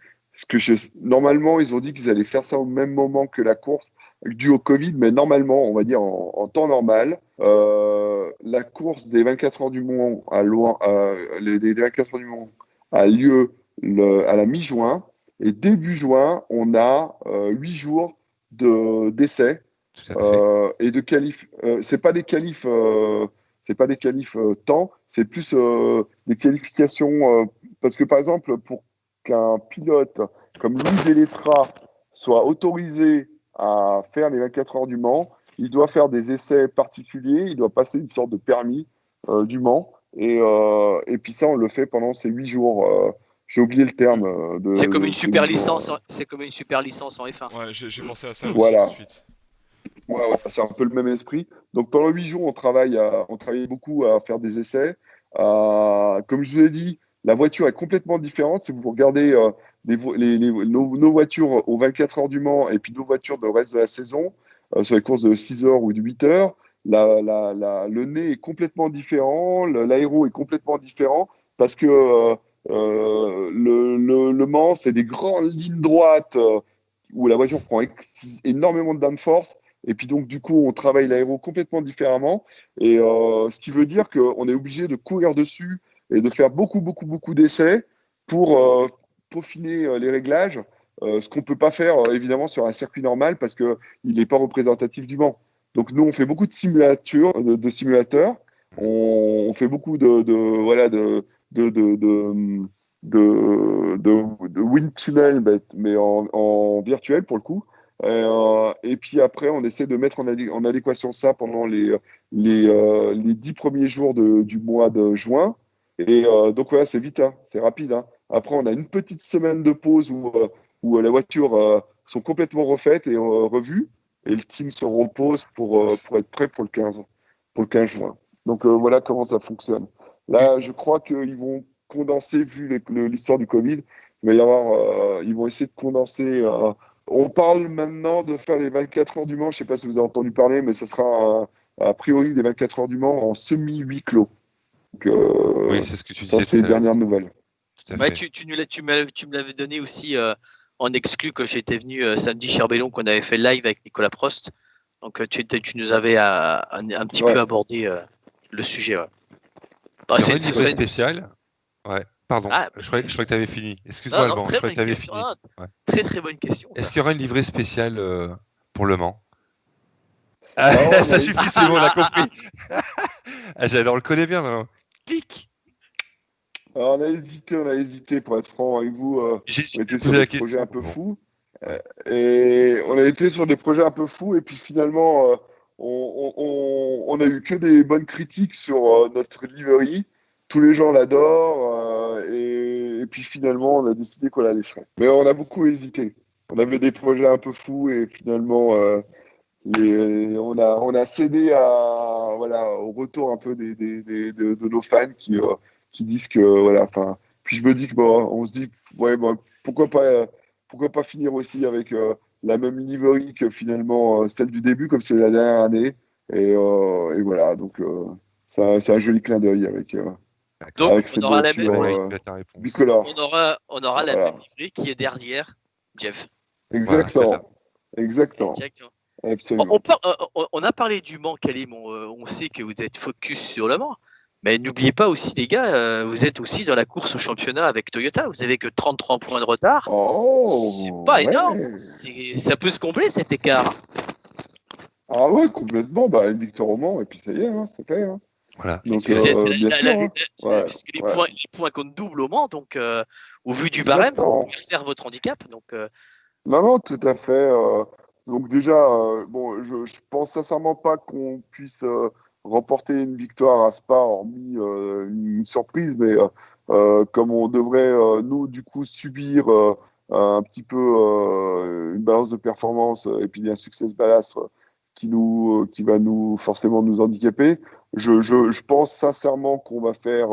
normalement ils ont dit qu'ils allaient faire ça au même moment que la course dû au Covid, mais normalement, on va dire en temps normal, la course des 24 heures du Mans des 24 heures du Mans a lieu à la mi-juin et début juin, on a 8 jours d'essai. Et de qualif, c'est pas des qualifs, temps, c'est plus des qualifications parce que par exemple pour qu'un pilote comme Louis Delettra soit autorisé à faire les 24 heures du Mans, il doit faire des essais particuliers, il doit passer une sorte de permis du Mans et puis ça on le fait pendant ces 8 jours. J'ai oublié le terme. C'est comme une super licence. C'est comme une super licence en F1. Ouais, j'ai pensé à ça aussi tout de suite. Ouais, c'est un peu le même esprit. Donc pendant 8 jours, on travaille beaucoup à faire des essais. Comme je vous ai dit, la voiture est complètement différente. Si vous regardez nos voitures aux 24 heures du Mans et puis nos voitures de reste de la saison, sur les courses de 6 heures ou de 8 heures, le nez est complètement différent, l'aéro est complètement différent parce que le Mans, c'est des grandes lignes droites où la voiture prend énormément de downforce. Et puis donc, du coup, on travaille l'aéro complètement différemment. Et ce qui veut dire qu'on est obligé de courir dessus et de faire beaucoup, beaucoup, beaucoup d'essais pour peaufiner les réglages. Ce qu'on ne peut pas faire, évidemment, sur un circuit normal parce qu'il n'est pas représentatif du Mans. Donc, nous, on fait beaucoup de simulateurs. On fait beaucoup de wind tunnel, mais en virtuel pour le coup. Et puis après, on essaie de mettre en adéquation ça pendant les 10 premiers jours du mois de juin. Et donc voilà, c'est vite, hein, c'est rapide, hein. Après, on a une petite semaine de pause où les voitures sont complètement refaites et revues. Et le team se repose pour être prêt pour le 15 juin. Donc voilà comment ça fonctionne. Là, je crois qu'ils vont condenser, vu l'histoire du Covid, ils vont essayer de condenser. On parle maintenant de faire les 24 heures du Mans. Je ne sais pas si vous avez entendu parler, mais ce sera a priori des 24 heures du Mans en semi-huis clos. Donc, oui, c'est ce que tu disais. Ça, c'est les dernières nouvelles. Ouais, tu me l'avais donné aussi en exclu quand j'étais venu samedi chez Herbellon, qu'on avait fait live avec Nicolas Prost. Donc tu nous avais un petit peu abordé le sujet. Ouais. Bah, c'est une livret spéciale. Ouais. Pardon, je croyais que tu avais fini. Excuse-moi, Alban, je croyais que tu avais fini. Très très bonne question. Est-ce qu'il y aura une livrée spéciale pour Le Mans? Ça suffit, c'est bon, on a compris. On le connaît bien, non? Clic. Alors, on a hésité pour être franc avec vous. On était sur des projets un peu fous. Et on a été sur des projets un peu fous et puis finalement, on a eu que des bonnes critiques sur notre livery. Tous les gens l'adorent et puis finalement on a décidé qu'on la laisserait. Mais on a beaucoup hésité. On avait des projets un peu fous et finalement on a cédé au retour un peu de nos fans qui disent que voilà. Enfin, puis je me dis que on se dit pourquoi pas finir aussi avec la même livery que finalement celle du début comme c'est la dernière année et voilà donc c'est un joli clin d'œil avec. Donc, on aura la même livrée qui est derrière Jeff. Exactement. Absolument. On a parlé du Mans, Kalim. On sait que vous êtes focus sur le Mans. Mais n'oubliez pas aussi, les gars, vous êtes aussi dans la course au championnat avec Toyota. Vous n'avez que 33 points de retard. C'est pas énorme. Ça peut se combler cet écart. Ah ouais, complètement. Une victoire au Mans et puis ça y est, hein, c'est fait. Hein. Voilà. Donc, bien sûr, puisque les points comptent double au Mans, donc au vu du barème, ça peut faire votre handicap. Donc, Non, tout à fait. Donc déjà, je pense sincèrement pas qu'on puisse remporter une victoire à Spa, hormis une surprise, mais comme on devrait, nous, du coup, subir un petit peu une balance de performance et puis un succès ballast qui va nous forcément nous handicaper, je pense sincèrement qu'on va faire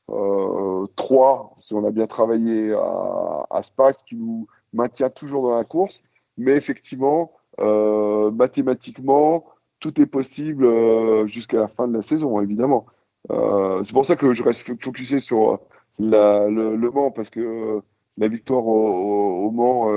3, si on a bien travaillé à Spa, ce qui nous maintient toujours dans la course. Mais effectivement, mathématiquement, tout est possible jusqu'à la fin de la saison, évidemment. C'est pour ça que je reste focusé sur le Mans, parce que la victoire au Mans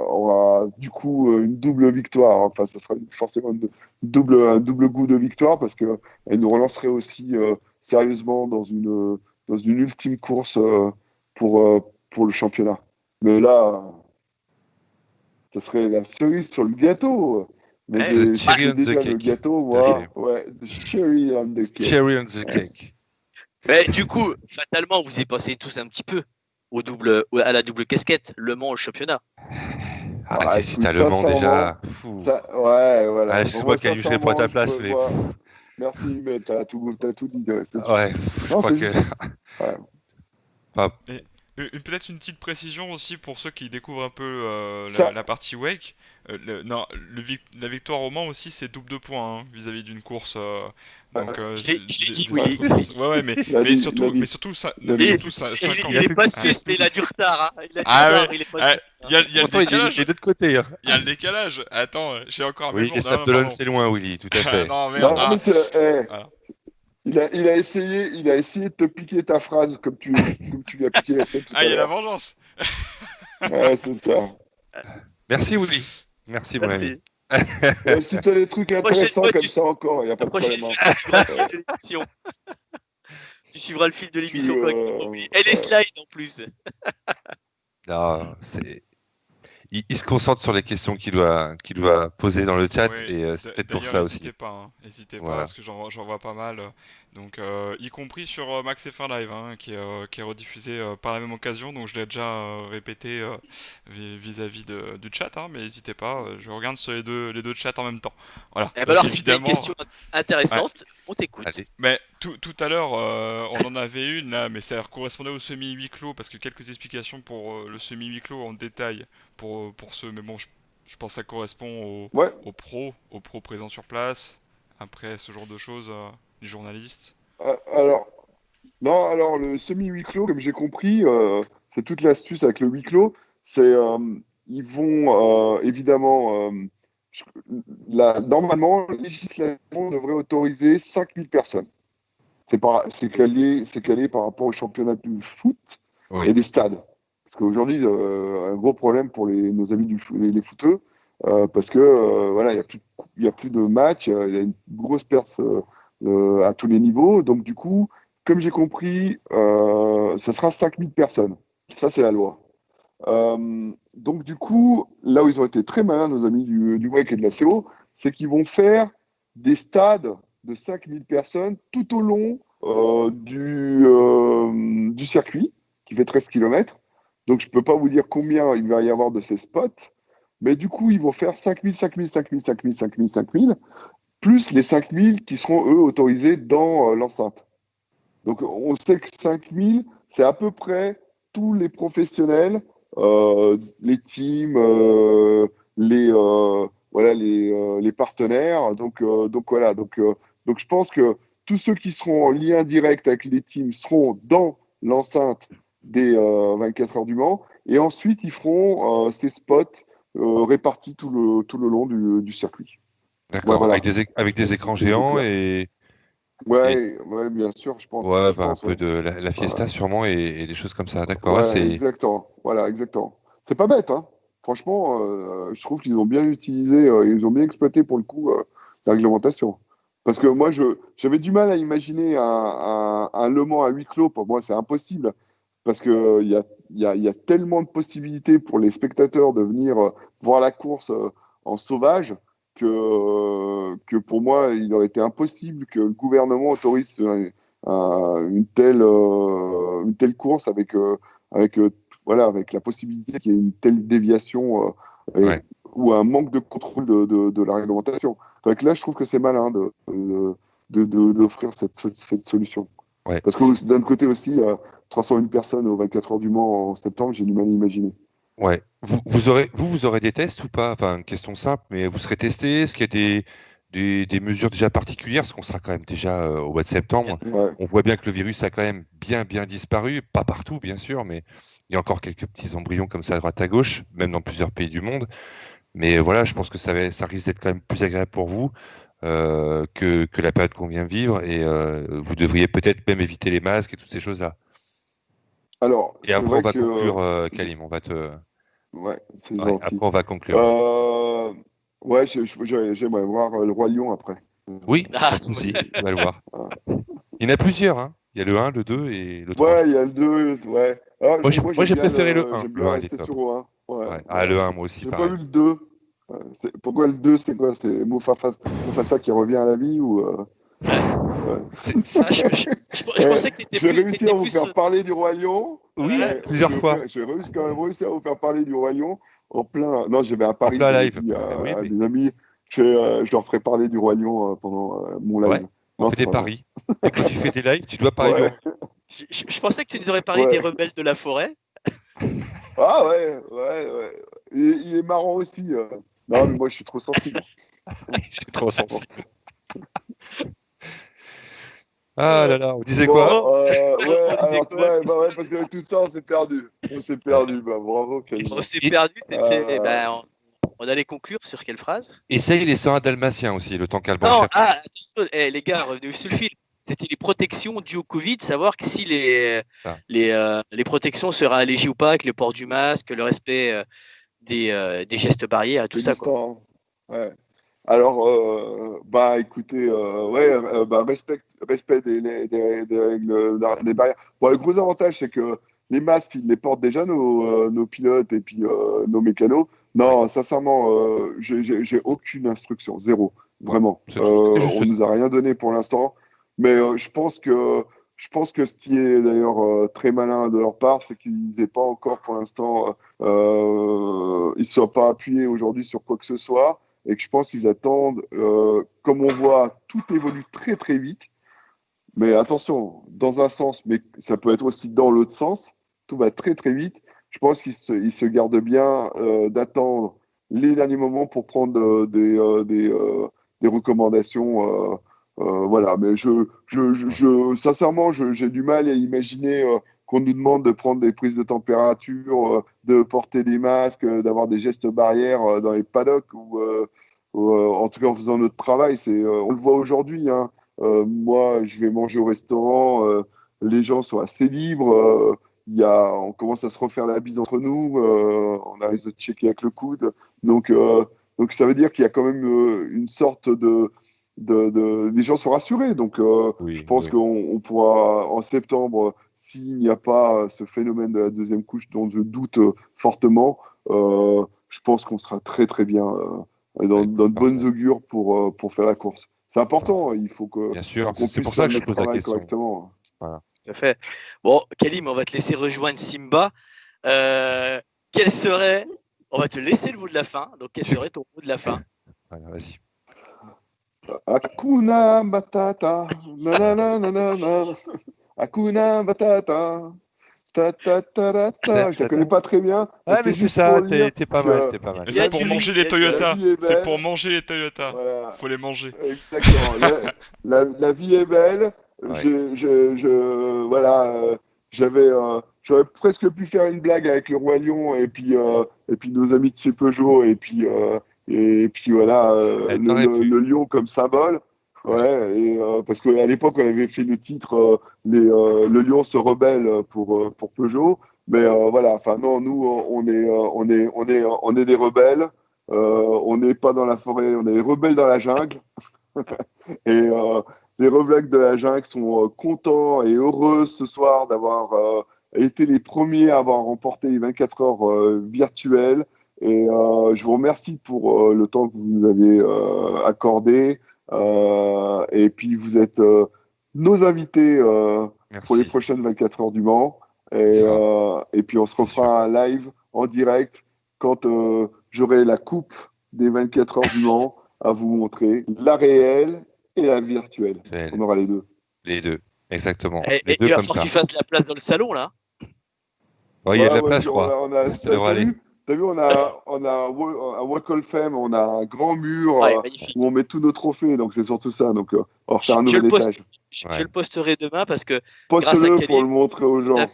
aura du coup une double victoire. Enfin, ce sera forcément un double goût de victoire, parce qu'elle nous relancerait aussi sérieusement dans une ultime course pour le championnat. Mais là, ce serait la cerise sur le gâteau. Mais The cherry on the déjà cake. le gâteau, moi. Ouais, the cherry on the cake. Cherry on the cake. Mais du coup, fatalement, vous y passez tous un petit peu à la double casquette, Le Mans au championnat. Si t'as Le Mans déjà. Ouais, voilà. Je sais pas quel je prends ta place, mais. Merci, mais t'as tout dit. Ouais, je crois que. Ouais. Enfin, Peut-être une petite précision aussi pour ceux qui découvrent un peu la partie Wake. La victoire au Mans aussi, c'est double de points hein, vis-à-vis d'une course. Donc, je l'ai dit, oui. Ouais, mais surtout, ça. Il est pas suisse, mais il a du retard. Hein. Il a du retard, il est pas suisse. Il y a le décalage. Il est de l'autre côté. Hein. Il y a le décalage. Attends, j'ai encore un Oui, et Saint-Pelon, c'est loin, Willy, tout à fait. Non, merde. Non, mais voilà. Il a essayé de te piquer ta phrase comme tu lui as piqué la sienne tout à l'heure. Il y a la vengeance. Ouais, c'est ça. Merci, Willy. Merci, mon ami. Si tu as des trucs intéressants comme ça encore, il n'y a pas de problème. Tu suivras le fil de l'émission correctement. Et les slides en plus. Non, il se concentre sur les questions qu'il doit poser dans le chat et c'est peut-être pour ça aussi. N'hésitez pas parce que j'en vois pas mal. Donc, y compris sur Max F1 Live, hein, qui est rediffusé par la même occasion. Donc, je l'ai déjà répété vis-à-vis du chat, hein, mais n'hésitez pas. Je regarde sur les deux chats en même temps. Voilà. Et alors, si tu as une question intéressante, on t'écoute. Allez. Mais tout à l'heure, on en avait une là, mais ça correspondait au semi-huis clos parce que quelques explications pour le semi-huis clos en détail pour ceux. Mais bon, je pense que ça correspond aux pros présents sur place. Après, ce genre de choses, les journalistes. Alors, le semi-huis clos, comme j'ai compris, c'est toute l'astuce avec le huis clos. C'est ils vont évidemment. Normalement, la législation devrait autoriser 5000 personnes. C'est calé par rapport au championnat du foot et des stades. Parce qu'aujourd'hui, un gros problème pour nos amis les footeux, parce que voilà, il y a plus de matchs, il y a une grosse perte à tous les niveaux. Donc du coup, comme j'ai compris, ça sera 5000 personnes. Ça, c'est la loi. Donc du coup, là où ils ont été très malins, nos amis du WEC et de la CO, c'est qu'ils vont faire des stades de 5000 personnes tout au long du circuit, qui fait 13 km. Donc je ne peux pas vous dire combien il va y avoir de ces spots, mais du coup, ils vont faire 5000, 5000, 5000, 5000, 5000, 5000, plus les 5000 qui seront, eux, autorisés dans l'enceinte. Donc on sait que 5000, c'est à peu près tous les professionnels, les teams, les partenaires. Donc voilà. Donc je pense que tous ceux qui seront en lien direct avec les teams seront dans l'enceinte des 24 heures du Mans. Et ensuite, ils feront ces spots répartis tout le long du circuit. D'accord, voilà. avec des écrans géants et... Ouais, bien sûr, je pense. Ouais, un peu de la fiesta sûrement et des choses comme ça, d'accord. Ouais, exactement. Voilà, exactement. C'est pas bête, hein. Franchement, je trouve qu'ils ont bien utilisé, ils ont bien exploité pour le coup la réglementation. Parce que moi, j'avais du mal à imaginer un Le Mans à huis clos. Pour moi, c'est impossible. Parce qu'il y a tellement de possibilités pour les spectateurs de venir voir la course en sauvage que pour moi, il aurait été impossible que le gouvernement autorise une telle course avec, voilà, avec la possibilité qu'il y ait une telle déviation ou un manque de contrôle de la réglementation. Donc là, je trouve que c'est malin d'offrir cette solution. Ouais. Parce que d'un côté aussi, 301 personnes aux 24 heures du Mans en septembre, j'ai du mal à imaginer. Ouais. Vous aurez des tests ou pas? Enfin, une question simple, mais vous serez testé? Est-ce qu'il y a des mesures déjà particulières? Parce qu'on sera quand même déjà au mois de septembre. Ouais. On voit bien que le virus a quand même bien disparu. Pas partout, bien sûr, mais il y a encore quelques petits embryons comme ça à droite à gauche, même dans plusieurs pays du monde. Mais voilà, je pense que ça risque d'être quand même plus agréable pour vous que la période qu'on vient de vivre. Et vous devriez peut-être même éviter les masques et toutes ces choses-là. Alors, et après, on va conclure, Kalim. On va Ouais, c'est gentil. Après, on va conclure. Ouais, j'aimerais voir le Roi Lion après. Oui, pas de souci, on va le voir. Il y en a plusieurs, hein. Il y a le 1, le 2 et le 3. Ouais, il y a le 2, ouais. Alors, moi, j'ai préféré le 1. J'aime bien rester sur le 1. Ouais. Ah, le 1, moi aussi, j'ai pareil. Pas vu le 2. Pourquoi le 2, c'est quoi? C'est Mufasa qui revient à la vie ou Ça, je pensais que t'étais plus. J'ai réussi à vous faire parler du Roi Lion. Oui, plusieurs fois. J'ai quand même réussi à vous faire parler du Roi Lion en plein. Non, j'avais à Paris. En plein live. À des amis. Je leur ferai parler du Roi Lion pendant mon live. Ouais, on fait des paris. Et quand tu fais des lives, tu dois parler du Roi Lion. Je pensais que tu nous aurais parlé des rebelles de la forêt. Ah ouais. Il est marrant aussi. Non, mais moi, je suis trop sensible. Je suis trop sensible. Ah là là, on disait quoi? Parce que tout ça, on s'est perdu. Bravo, Kalim. On s'est perdu. On allait conclure sur quelle phrase? Essaye les 101 dalmatiens aussi, le temps qu'Alban cherche. Attention, les gars, revenez sur le fil. C'était les protections dues au Covid, savoir que si les protections seraient allégées ou pas, avec le port du masque, le respect des gestes barrières et tout ça. Quoi. Ouais. Alors, écoutez, respect des règles, des barrières. Bon, le gros avantage, c'est que les masques, ils les portent déjà nos pilotes et puis nos mécanos. Non, sincèrement, j'ai aucune instruction, zéro, vraiment. On nous a rien donné pour l'instant, mais je pense que ce qui est d'ailleurs très malin de leur part, c'est qu'ils n'aient pas encore pour l'instant, ils ne soient pas appuyés aujourd'hui sur quoi que ce soit. Et que je pense qu'ils attendent, comme on voit, tout évolue très très vite. Mais attention, dans un sens, mais ça peut être aussi dans l'autre sens, tout va très très vite. Je pense qu'ils se gardent bien d'attendre les derniers moments pour prendre des recommandations. Voilà, mais sincèrement, j'ai du mal à imaginer qu'on nous demande de prendre des prises de température, de porter des masques, d'avoir des gestes barrières dans les paddocks ou en tout cas en faisant notre travail. On le voit aujourd'hui. Hein. Moi, je vais manger au restaurant, les gens sont assez libres. On commence à se refaire la bise entre nous. On arrive à checker avec le coude. Donc ça veut dire qu'il y a quand même une sorte les gens sont rassurés. Donc, je pense qu'on pourra, en septembre, s'il n'y a pas ce phénomène de la deuxième couche dont je doute fortement, je pense qu'on sera très, très bien dans de bonnes augures pour faire la course. C'est important, il faut que. Bien sûr, c'est pour ça que je pose la question. Correctement. Voilà. Tout à fait. Bon, Kalim, on va te laisser rejoindre Simba. Quel serait. On va te laisser le mot de la fin. Donc, quel serait ton mot de la fin? Voilà, vas-y. Hakuna Matata, nanana, Hakuna Matata, je la connais pas très bien. Ah, mais c'est ça, t'es pas mal, C'est pour manger les Toyota. C'est pour manger les Toyota. Voilà. Faut les manger. Exactement. La vie est belle. Ouais. J'aurais presque pu faire une blague avec le Roi Lion et puis nos amis de chez Peugeot et puis voilà, le lion comme symbole. Ouais, et parce qu'à l'époque, on avait fait le titre le lion se rebelle pour Peugeot. Mais voilà, enfin non, nous, on est des rebelles. On n'est pas dans la forêt, on est des rebelles dans la jungle. Et les rebelles de la jungle sont contents et heureux ce soir d'avoir été les premiers à avoir remporté les 24 heures virtuelles. Et je vous remercie pour le temps que vous nous avez accordé. Et puis, vous êtes nos invités pour les prochaines 24 heures du Mans. Et puis, on se refera un live en direct quand j'aurai la coupe des 24 heures du Mans à vous montrer, la réelle et la virtuelle. On aura les deux. Les deux, exactement. Et les deux il va comme falloir ça. que tu fasses la place dans le salon, là. Ouais, il y a de la place, je crois. T'as vu, on a un Walk of Fame, on a un grand mur où on met tous nos trophées, donc c'est surtout ça. Donc, on va faire un nouvel étage. Je le posterai demain parce que Poste-le pour le montrer aux gens.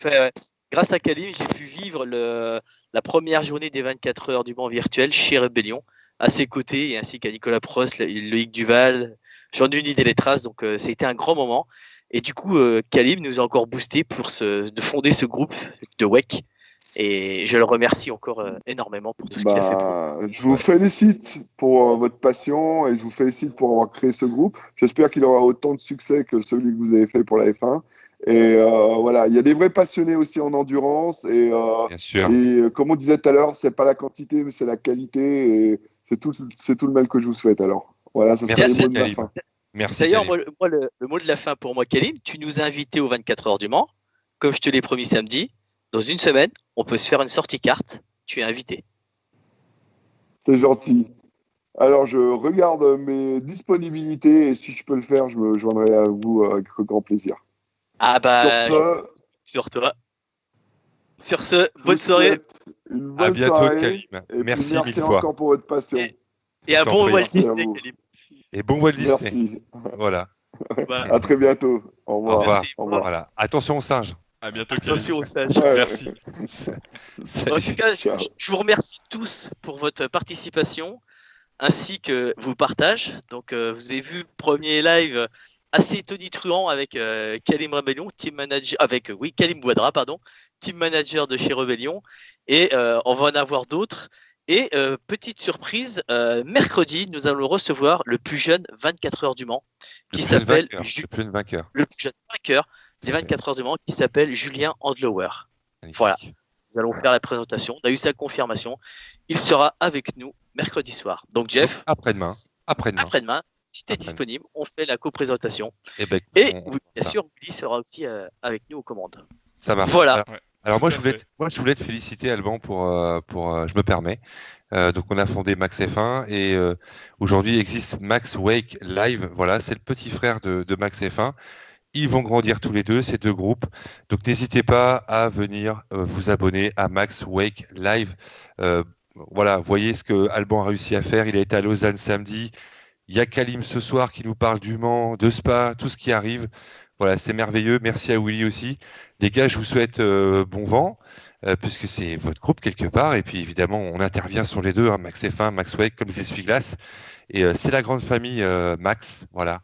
Grâce à Kalim, j'ai pu vivre la première journée des 24 heures du Mans virtuel chez Rebellion, à ses côtés, et ainsi qu'à Nicolas Prost, Loïc Duval, Jean-Denis Delétras. Donc, c'était un grand moment. Et du coup, Kalim nous a encore boosté pour de fonder ce groupe de WEC. Et je le remercie encore énormément pour tout ce qu'il a fait pour nous. Je vous félicite pour votre passion et je vous félicite pour avoir créé ce groupe. J'espère qu'il aura autant de succès que celui que vous avez fait pour la F1. Et voilà, il y a des vrais passionnés aussi en endurance. Et comme on disait tout à l'heure, c'est pas la quantité, mais c'est la qualité. Et c'est tout le mal que je vous souhaite alors. Voilà, ça sera les mots de la fin. Merci. D'ailleurs, moi, le mot de la fin pour moi, Kalim, tu nous as invités aux 24 heures du Mans, comme je te l'ai promis samedi. Dans une semaine, on peut se faire une sortie carte. Tu es invité. C'est gentil. Alors, je regarde mes disponibilités et si je peux le faire, je me joindrai à vous avec grand plaisir. Ah bah, sur toi. Sur ce, bonne soirée. À bientôt, Kalim. Merci mille fois. Encore pour votre passion. Et un bon Walt Disney, Kalim. Et bon Walt Disney. Merci. Voilà. À très bientôt. Au revoir. Au revoir. Au revoir. Voilà. Attention aux singes. À bientôt. Attention aux singes. Merci. En tout cas, je vous remercie tous pour votre participation ainsi que vos partages. Donc, vous avez vu premier live assez tonitruant avec Kalim Rebellion, team manager, Kalim Bouadra, pardon, team manager de chez Rebellion. Et on va en avoir d'autres. Et petite surprise, mercredi, nous allons recevoir le plus jeune 24 heures du Mans qui s'appelle le plus jeune vainqueur des 24 heures du Mans qui s'appelle Julien Andlower. Voilà, nous allons faire la présentation. On a eu sa confirmation. Il sera avec nous mercredi soir. Donc Jeff, après-demain, si tu es disponible, on fait la co-présentation. Et bien sûr, Willy sera aussi avec nous aux commandes. Ça marche. Voilà. Alors moi je voulais te féliciter Alban pour je me permets. Donc on a fondé Max F1 et aujourd'hui existe Max Wake Live. Voilà, c'est le petit frère de Max F1. Ils vont grandir tous les deux, ces deux groupes. Donc n'hésitez pas à venir vous abonner à Max Wake Live. Voilà, voyez ce que Alban a réussi à faire. Il a été à Lausanne samedi. Il y a Kalim ce soir qui nous parle du Mans, de Spa, tout ce qui arrive. Voilà, c'est merveilleux. Merci à Willy aussi. Les gars, je vous souhaite bon vent, puisque c'est votre groupe quelque part. Et puis évidemment, on intervient sur les deux, hein, Max F1, Max Wake, comme les essuie-glaces. Et c'est la grande famille Max, voilà,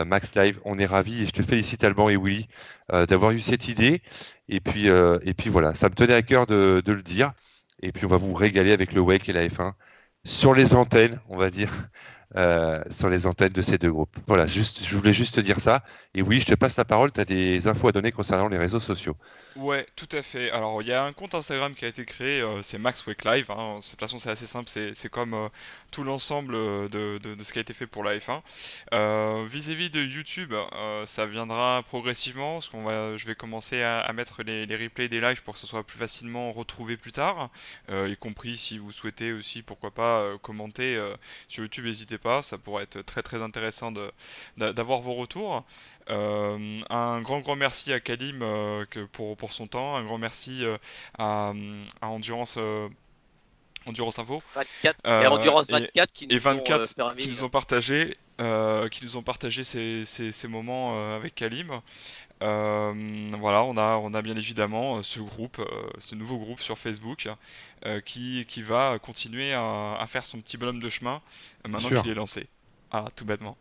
Max Live. On est ravis et je te félicite Alban et Willy d'avoir eu cette idée. Et puis voilà, ça me tenait à cœur de le dire. Et puis on va vous régaler avec le Wake et la F1 sur les antennes, on va dire. Sur les antennes de ces deux groupes. Voilà, je voulais juste te dire ça. Et oui, je te passe la parole, tu as des infos à donner concernant les réseaux sociaux. Ouais, tout à fait. Alors, il y a un compte Instagram qui a été créé, c'est Max Wake Live. Hein. De toute façon, c'est assez simple, c'est comme tout l'ensemble de ce qui a été fait pour la F1. Vis-à-vis de YouTube, ça viendra progressivement, parce je vais commencer à mettre les replays des lives pour que ce soit plus facilement retrouvé plus tard, y compris si vous souhaitez aussi, pourquoi pas, commenter sur YouTube, n'hésitez pas, ça pourrait être très très intéressant d'avoir vos retours. Un grand merci à Kalim pour son temps, un grand merci à Endurance Info 24 et Endurance 24 qui nous ont partagé ces moments avec Kalim. Voilà, on a bien évidemment ce nouveau groupe sur Facebook qui va continuer à faire son petit bonhomme de chemin maintenant qu'il est lancé. Ah, tout bêtement.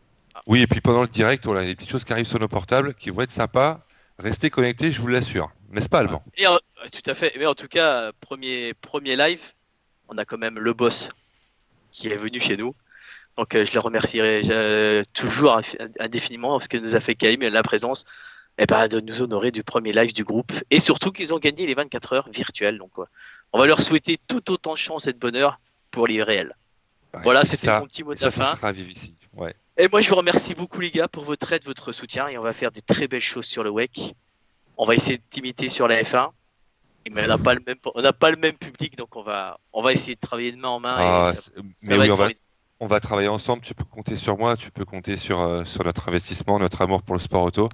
Oui, et puis pendant le direct, on a des petites choses qui arrivent sur nos portables qui vont être sympas. Restez connectés, je vous l'assure. N'est-ce pas, Alban ? Tout à fait. Mais en tout cas, premier live, on a quand même le boss qui est venu chez nous. Donc je le remercierai toujours indéfiniment parce qu'il nous a fait Kalim et la présence de nous honorer du premier live du groupe. Et surtout qu'ils ont gagné les 24 heures virtuelles. Donc On va leur souhaiter tout autant de chance et de bonheur pour les réels. Ouais, voilà, c'était mon petit mot de la fin. Ça sera ici. Ouais. Et moi, je vous remercie beaucoup, les gars, pour votre aide, votre soutien. Et on va faire des très belles choses sur le WEC. On va essayer d'imiter sur la F1. Mais on n'a pas le même public, donc on va essayer de travailler de main en main. On va travailler ensemble. Tu peux compter sur moi, tu peux compter sur notre investissement, notre amour pour le sport auto.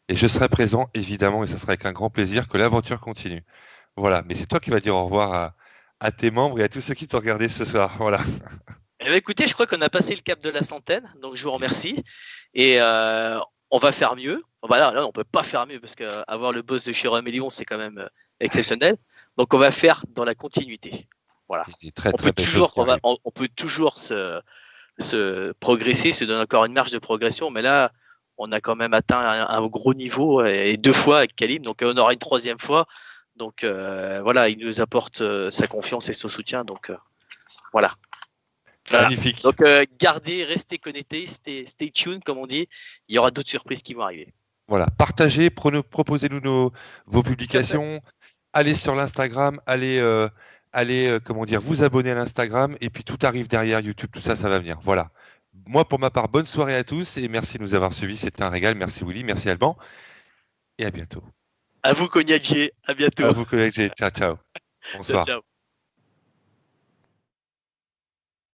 Et je serai présent, évidemment, et ça sera avec un grand plaisir que l'aventure continue. Voilà, mais c'est toi qui vas dire au revoir à tes membres et à tous ceux qui t'ont regardé ce soir. Voilà. Eh bien, écoutez, je crois qu'on a passé le cap de la centaine, donc je vous remercie. Et on va faire mieux. Là, on ne peut pas faire mieux parce qu'avoir le boss de chez Romelion, c'est quand même exceptionnel. Donc, on va faire dans la continuité. Voilà. On peut toujours se progresser, se donner encore une marge de progression, mais là, on a quand même atteint un gros niveau et 2 fois avec Kalim, donc on aura une 3e fois. Donc voilà, il nous apporte sa confiance et son soutien. Donc voilà. Magnifique. Donc gardez, restez connectés, stay tuned comme on dit. Il y aura d'autres surprises qui vont arriver. Voilà, partagez, proposez-nous vos publications. Allez sur l'Instagram, allez vous abonner à l'Instagram et puis tout arrive derrière YouTube, tout ça va venir. Voilà. Moi, pour ma part, bonne soirée à tous et merci de nous avoir suivis. C'était un régal. Merci Willy, merci Alban et à bientôt. À vous Cognacier, à bientôt. À vous Cognacier, ciao. Bonsoir. Ciao.